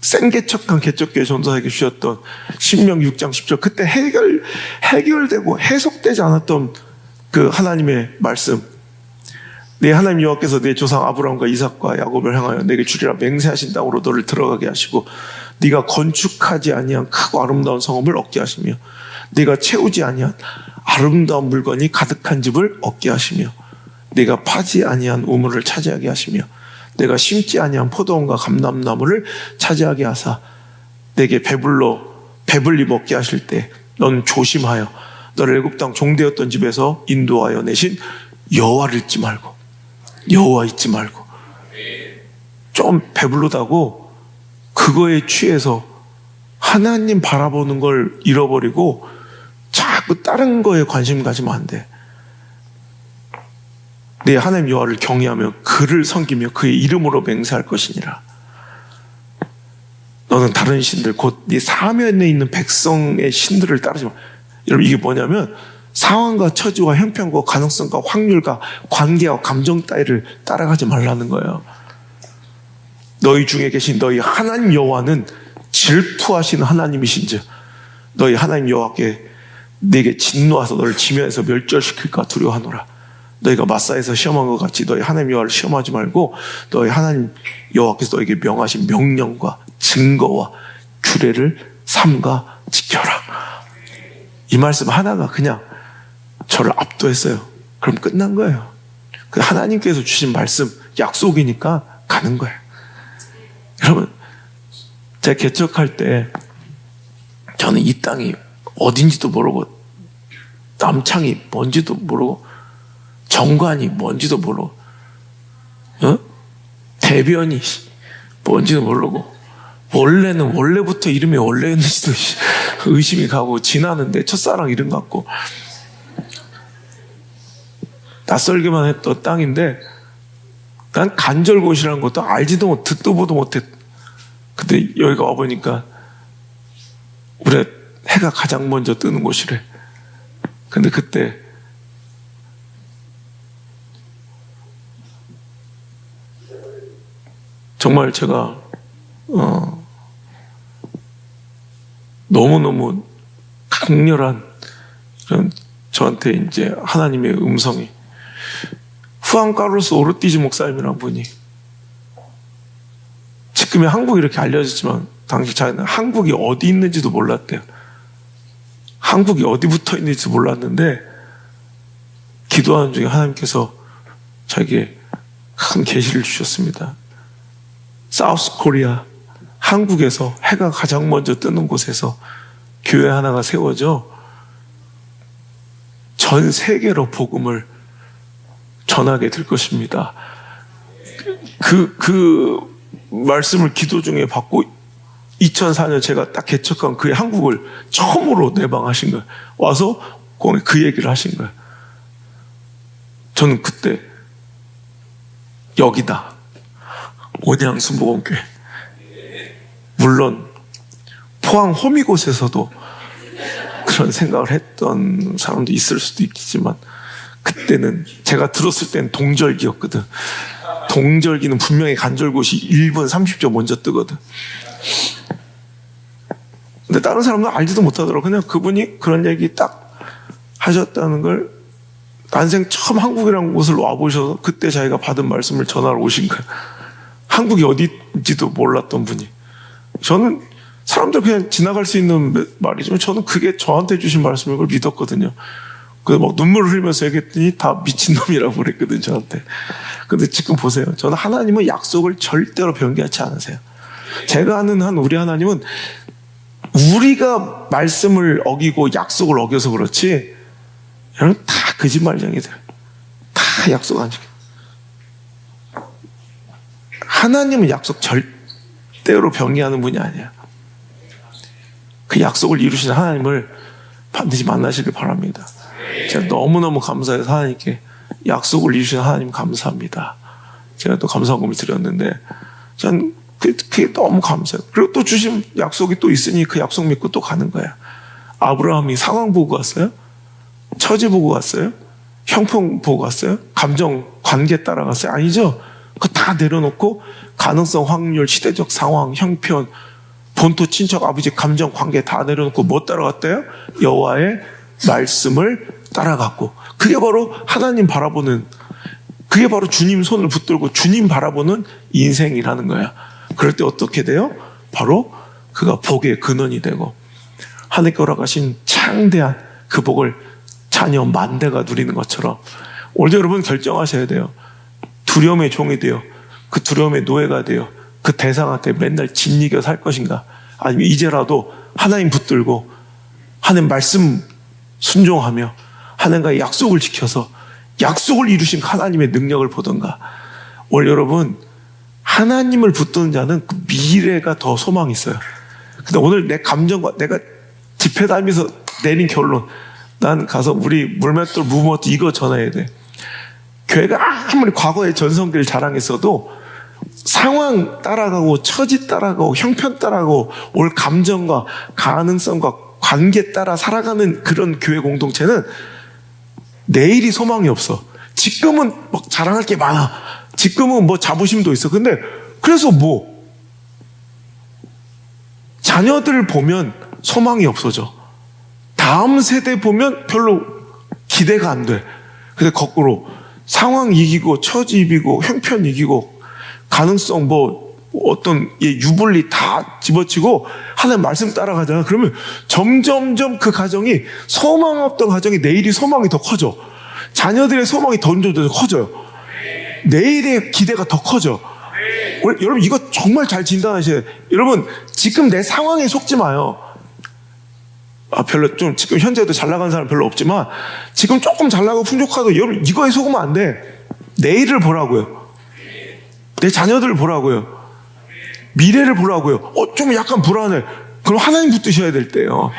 생개척한 개척교회 전도사에게 주셨던 신명 6장 10절 그때 해결되고 해석되지 않았던 그 하나님의 말씀 네 하나님 여호와께서 네 조상 아브라함과 이삭과 야곱을 향하여 내게 주리라 맹세하신 땅으로 너를 들어가게 하시고 네가 건축하지 아니한 크고 아름다운 성읍을 얻게 하시며 네가 채우지 아니한 아름다운 물건이 가득한 집을 얻게 하시며 네가 파지 아니한 우물을 차지하게 하시며 내가 심지 아니한 포도원과 감람나무를 차지하게 하사 내게 배불리 먹게 하실 때 넌 조심하여 너를 애굽 땅 종되었던 집에서 인도하여 내신 여호와를 잊지 말고 여호와 잊지 말고 좀 배불르다고 그거에 취해서 하나님 바라보는 걸 잃어버리고 자꾸 다른 거에 관심 가지면 안 돼. 네 하나님 여호와를 경외하며 그를 섬기며 그의 이름으로 맹세할 것이니라. 너는 다른 신들 곧 네 사면에 있는 백성의 신들을 따르지 마. 여러분 이게 뭐냐면 상황과 처지와 형편과 가능성과 확률과 관계와 감정 따위를 따라가지 말라는 거예요. 너희 중에 계신 너희 하나님 여호와는 질투하시는 하나님이신즉 너희 하나님 여호와께 네게 진노하서 너를 지면에서 멸절시킬까 두려워하노라. 너희가 마사에서 시험한 것 같이 너희 하나님 여호와를 시험하지 말고 너희 하나님 여호와께서 너에게 명하신 명령과 증거와 규례를 삼가 지켜라. 이 말씀 하나가 그냥 저를 압도했어요. 그럼 끝난 거예요. 그 하나님께서 주신 말씀 약속이니까 가는 거예요. 여러분 제가 개척할 때 저는 이 땅이 어딘지도 모르고 남창이 뭔지도 모르고 정관이 뭔지도 모르고 대변이 뭔지도 모르고 원래는 원래부터 이름이 원래였는지도 의심이 가고 지나는데 첫사랑 이름 같고 낯설기만 했던 땅인데 난 간절곶이라는 것도 알지도 못 듣도 보도 못했. 근데 여기가 와보니까 우리 해가 가장 먼저 뜨는 곳이래. 근데 그때 정말 제가 너무너무 강렬한 이런 저한테 이제 하나님의 음성이 후안 카를로스 오르티즈 목사님이라는 분이 지금의 한국이 이렇게 알려졌지만 당시 자기는 한국이 어디 있는지도 몰랐대요. 한국이 어디 붙어 있는지도 몰랐는데 기도하는 중에 하나님께서 자기에게 큰 계시를 주셨습니다. 사우스 코리아 한국에서 해가 가장 먼저 뜨는 곳에서 교회 하나가 세워져 전 세계로 복음을 전하게 될 것입니다. 그 말씀을 기도 중에 받고 2004년 제가 딱 개척한 그 한국을 처음으로 내방하신 거예요. 와서 그 얘기를 하신 거예요. 저는 그때 여기다 온양순복음교회 물론 포항 호미곶에서도 그런 생각을 했던 사람도 있을 수도 있겠지만, 그때는 제가 들었을 때는 동절기였거든. 동절기는 분명히 간절곶이 1분 30초 먼저 뜨거든. 근데 다른 사람은 알지도 못하더라고. 그냥 그분이 그런 얘기 딱 하셨다는 걸, 난생 처음 한국이라는 곳을 와보셔서 그때 자기가 받은 말씀을 전하러 오신 거예요. 한국이 어디인지도 몰랐던 분이. 저는 사람들 그냥 지나갈 수 있는 말이지만 저는 그게 저한테 주신 말씀인 걸 믿었거든요. 그래서 막 눈물을 흘리면서 얘기했더니 다 미친놈이라고 그랬거든요, 저한테. 근데 지금 보세요. 저는 하나님은 약속을 절대로 변개하지 않으세요. 제가 아는 우리 하나님은 우리가 말씀을 어기고 약속을 어겨서 그렇지, 여러분 다 거짓말쟁이들. 다 약속 안 지켜. 하나님은 약속 절대로 변개하는 분이 아니에요. 그 약속을 이루시는 하나님을 반드시 만나시길 바랍니다. 제가 너무너무 감사해서 하나님께 약속을 이루시는 하나님 감사합니다. 제가 또 감사금을 드렸는데 전 그게 너무 감사해요. 그리고 또 주신 약속이 또 있으니 그 약속 믿고 또 가는 거예요. 아브라함이 상황 보고 갔어요? 처지 보고 갔어요? 형편 보고 갔어요? 감정, 관계 따라갔어요? 아니죠. 그거 다 내려놓고 가능성, 확률, 시대적 상황, 형편, 본토, 친척, 아버지, 감정, 관계 다 내려놓고 뭐 따라갔대요? 여호와의 말씀을 따라갔고, 그게 바로 하나님 바라보는, 그게 바로 주님 손을 붙들고 주님 바라보는 인생이라는 거야. 그럴 때 어떻게 돼요? 바로 그가 복의 근원이 되고 하나님께 허락하신 창대한 그 복을 자녀 만대가 누리는 것처럼, 오늘도 여러분 결정하셔야 돼요. 두려움의 종이 되어 그 두려움의 노예가 되어 그 대상한테 맨날 짓이겨 살 것인가, 아니면 이제라도 하나님 붙들고 하나님 말씀 순종하며 하나님과의 약속을 지켜서 약속을 이루신 하나님의 능력을 보던가. 오늘 여러분, 하나님을 붙드는 자는 그 미래가 더 소망이 있어요. 근데 오늘 내 감정과 내가 집회 다니면서 내린 결론, 난 가서 우리 물맷돌 무모트 이거 전해야 돼. 교회가 아무리 과거의 전성기를 자랑했어도 상황 따라가고 처지 따라가고 형편 따라가고 올 감정과 가능성과 관계 따라 살아가는 그런 교회 공동체는 내일이 소망이 없어. 지금은 막 자랑할 게 많아. 지금은 뭐 자부심도 있어. 근데 그래서 뭐 자녀들 보면 소망이 없어져. 다음 세대 보면 별로 기대가 안 돼. 근데 거꾸로 상황 이기고 처지 이기고 형편 이기고 가능성 뭐 어떤 유불리 다 집어치고 하나님 말씀 따라가잖아. 그러면 점점점 그 가정이 소망 없던 가정이 내일이 소망이 더 커져. 자녀들의 소망이 더 커져요. 내일의 기대가 더 커져. 여러분 이거 정말 잘 진단하셔야 돼요. 여러분 지금 내 상황에 속지 마요. 별로 좀 지금 현재도 잘 나가는 사람 별로 없지만 지금 조금 잘 나가고 풍족하도 여러분 이거에 속으면 안 돼. 내일을 보라고요. 내 자녀들을 보라고요. 미래를 보라고요. 좀 약간 불안해. 그럼 하나님 붙드셔야 될 때요.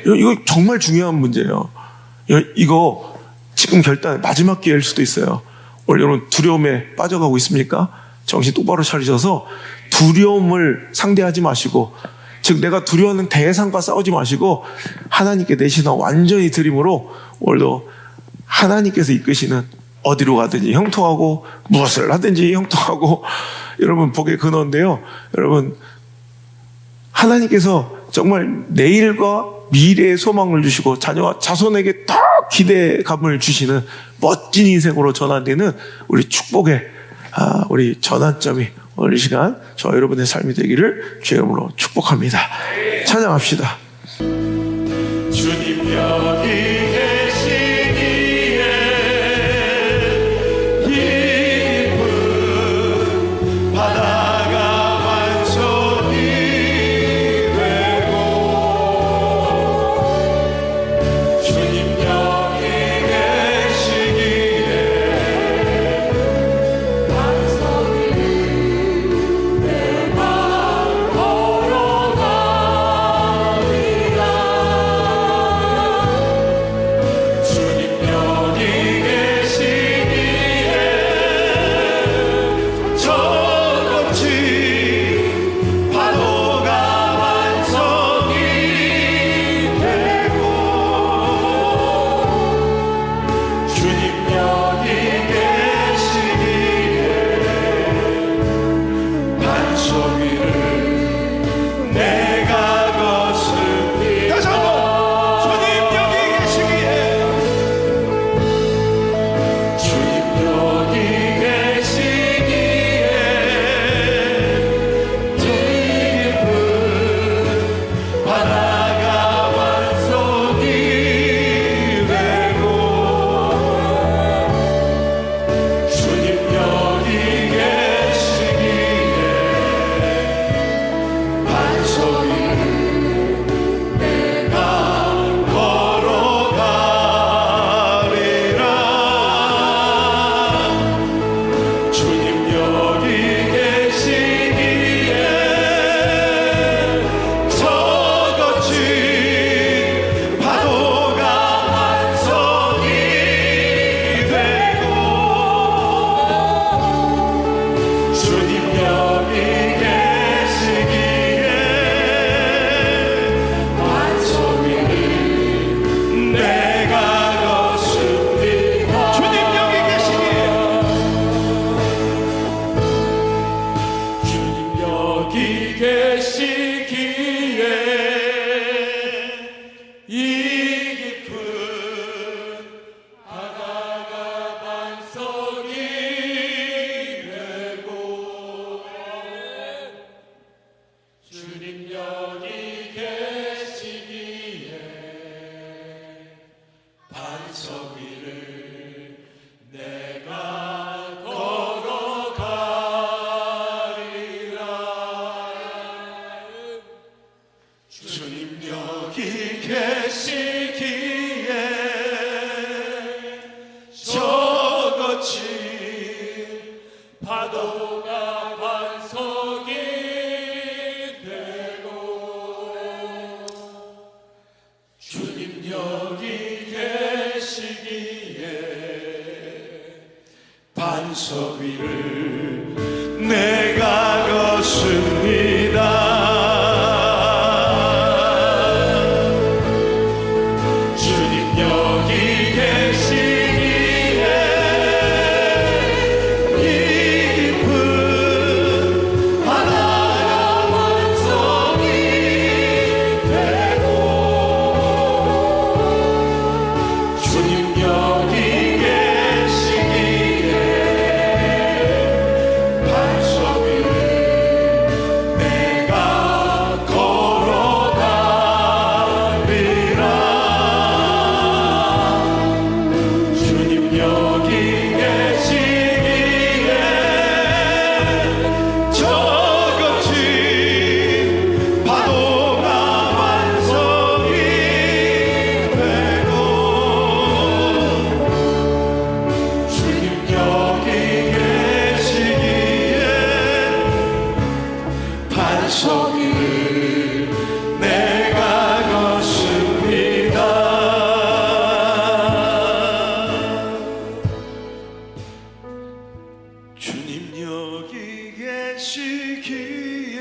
이거 정말 중요한 문제예요. 이거 지금 결단 마지막 기회일 수도 있어요. 오늘 여러분 두려움에 빠져가고 있습니까? 정신 똑바로 차리셔서 두려움을 상대하지 마시고, 즉 내가 두려워하는 대상과 싸우지 마시고 하나님께 내 신앙 완전히 드림으로 오늘도 하나님께서 이끄시는 어디로 가든지 형통하고 무엇을 하든지 형통하고 여러분 복의 근원인데요. 여러분 하나님께서 정말 내일과 미래의 소망을 주시고 자녀와 자손에게 더 기대감을 주시는 멋진 인생으로 전환되는 우리 축복의 우리 전환점이 오늘 이 시간 저 여러분의 삶이 되기를 주의 이름으로 축복합니다. 찬양합시다. 주님 여기 계시기에 깊은 바다가 완전히 되고 주님 여기 계시기에 반석이 내 발 걸어가리 파도가 반석이 되고 주님 여기 계시기에 반석 위를 내가 걷습니다. 주님 여기 계시기에 이 깊은 바다가 반석이 되고 주님 여기 계시기에 반석 위를 내가 걸어가리라. 주님 여기 계시기에 저 거친 파도가 반석이 되고 주님 여기 계시기에 반석 위를 내가 걷습니다. 주님 여기 계시기에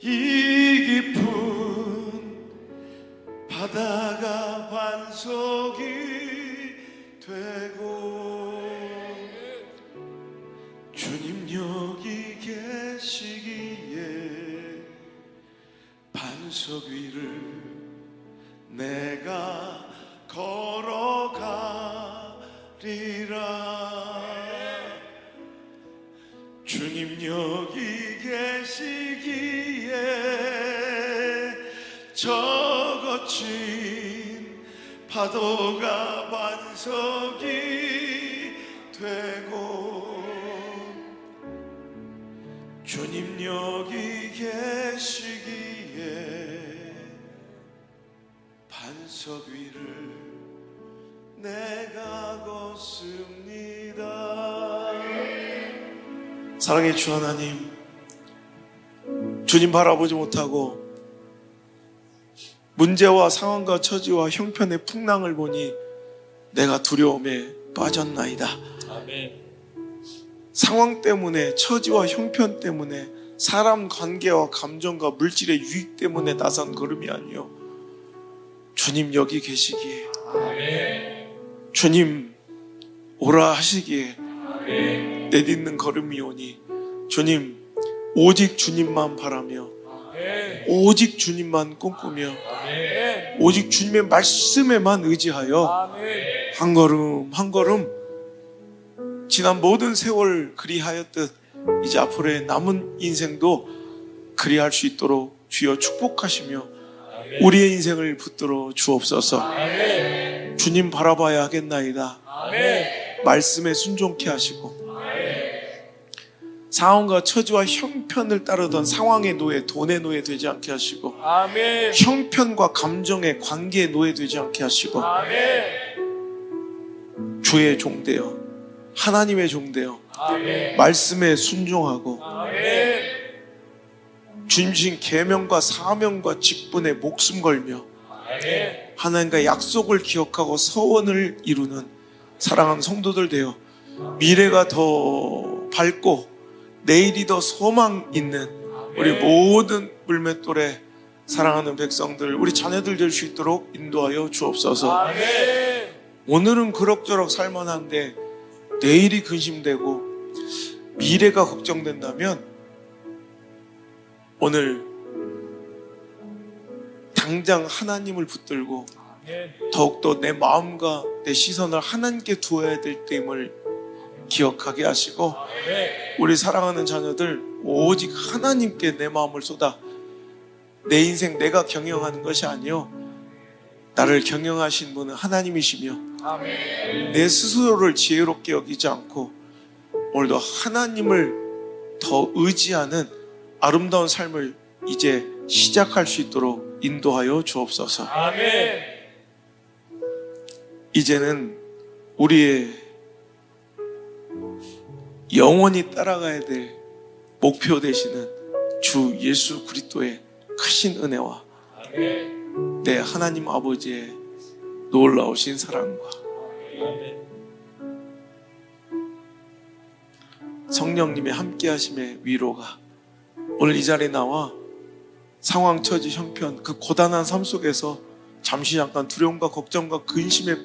이 깊은 바다가 반석이 되고 주님 여기 계시기에 반석 위를 내가 걸어가리라. 주님 여기 계시기에 저 거친 파도가 반석이 되고 주님 여기 계시기에 반석 위를 내가 걷습니다. 사랑의 주 하나님, 주님 바라보지 못하고 문제와 상황과 처지와 형편의 풍랑을 보니 내가 두려움에 빠졌나이다. 아멘. 상황 때문에, 처지와 형편 때문에, 사람 관계와 감정과 물질의 유익 때문에 나선 걸음이 아니요, 주님 여기 계시기에, 아멘. 주님 오라 하시기에 아멘. 내딛는 걸음이오니 주님 오직 주님만 바라며 아멘. 오직 주님만 꿈꾸며 아멘. 오직 주님의 말씀에만 의지하여 아멘. 한 걸음 한 걸음 지난 모든 세월 그리하였듯 이제 앞으로의 남은 인생도 그리할 수 있도록 주여 축복하시며 우리의 인생을 붙들어 주옵소서. 아멘. 주님 바라봐야 하겠나이다. 아멘. 말씀에 순종케 하시고 상황과 처지와 형편을 따르던 상황의 노예, 돈의 노예 되지 않게 하시고 아멘. 형편과 감정의 관계의 노예 되지 않게 하시고 아멘. 주의 종되어 하나님의 종되어 아멘. 말씀에 순종하고 아멘. 주님 주신 계명과 사명과 직분에 목숨 걸며 아멘. 하나님과 약속을 기억하고 서원을 이루는 사랑하는 성도들 되어 미래가 더 밝고 내일이 더 소망 있는 우리 모든 물맷돌에 사랑하는 백성들, 우리 자녀들 될 수 있도록 인도하여 주옵소서. 아멘. 오늘은 그럭저럭 살만한데 내일이 근심되고 미래가 걱정된다면 오늘 당장 하나님을 붙들고 더욱더 내 마음과 내 시선을 하나님께 두어야 될 때임을 기억하게 하시고 우리 사랑하는 자녀들 오직 하나님께 내 마음을 쏟아 내 인생 내가 경영하는 것이 아니요 나를 경영하신 분은 하나님이시며 내 스스로를 지혜롭게 여기지 않고 오늘도 하나님을 더 의지하는 아름다운 삶을 이제 시작할 수 있도록 인도하여 주옵소서. 아멘. 이제는 우리의 영원히 따라가야 될 목표 되시는 주 예수 그리스도의 크신 은혜와 아멘. 내 하나님 아버지의 놀라우신 사랑과 성령님의 함께하심의 위로가 오늘 이 자리에 나와 상황, 처지, 형편 그 고단한 삶 속에서 잠시 잠깐 두려움과 걱정과 근심의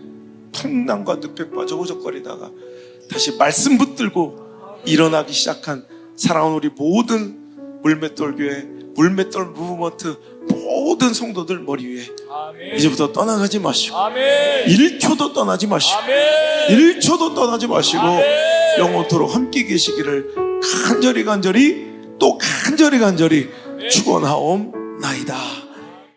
풍랑과 늪에 빠져 호적거리다가 다시 말씀 붙들고 일어나기 시작한 사랑하는 우리 모든 물맷돌 교회, 물맷돌 무브먼트 모든 성도들 머리 위에 아멘. 이제부터 떠나가지 마시고 아멘. 1초도 떠나지 마시고 아멘. 1초도 떠나지 마시고 아멘. 영원토록 함께 계시기를 간절히 또 간절히 축원하옵나이다.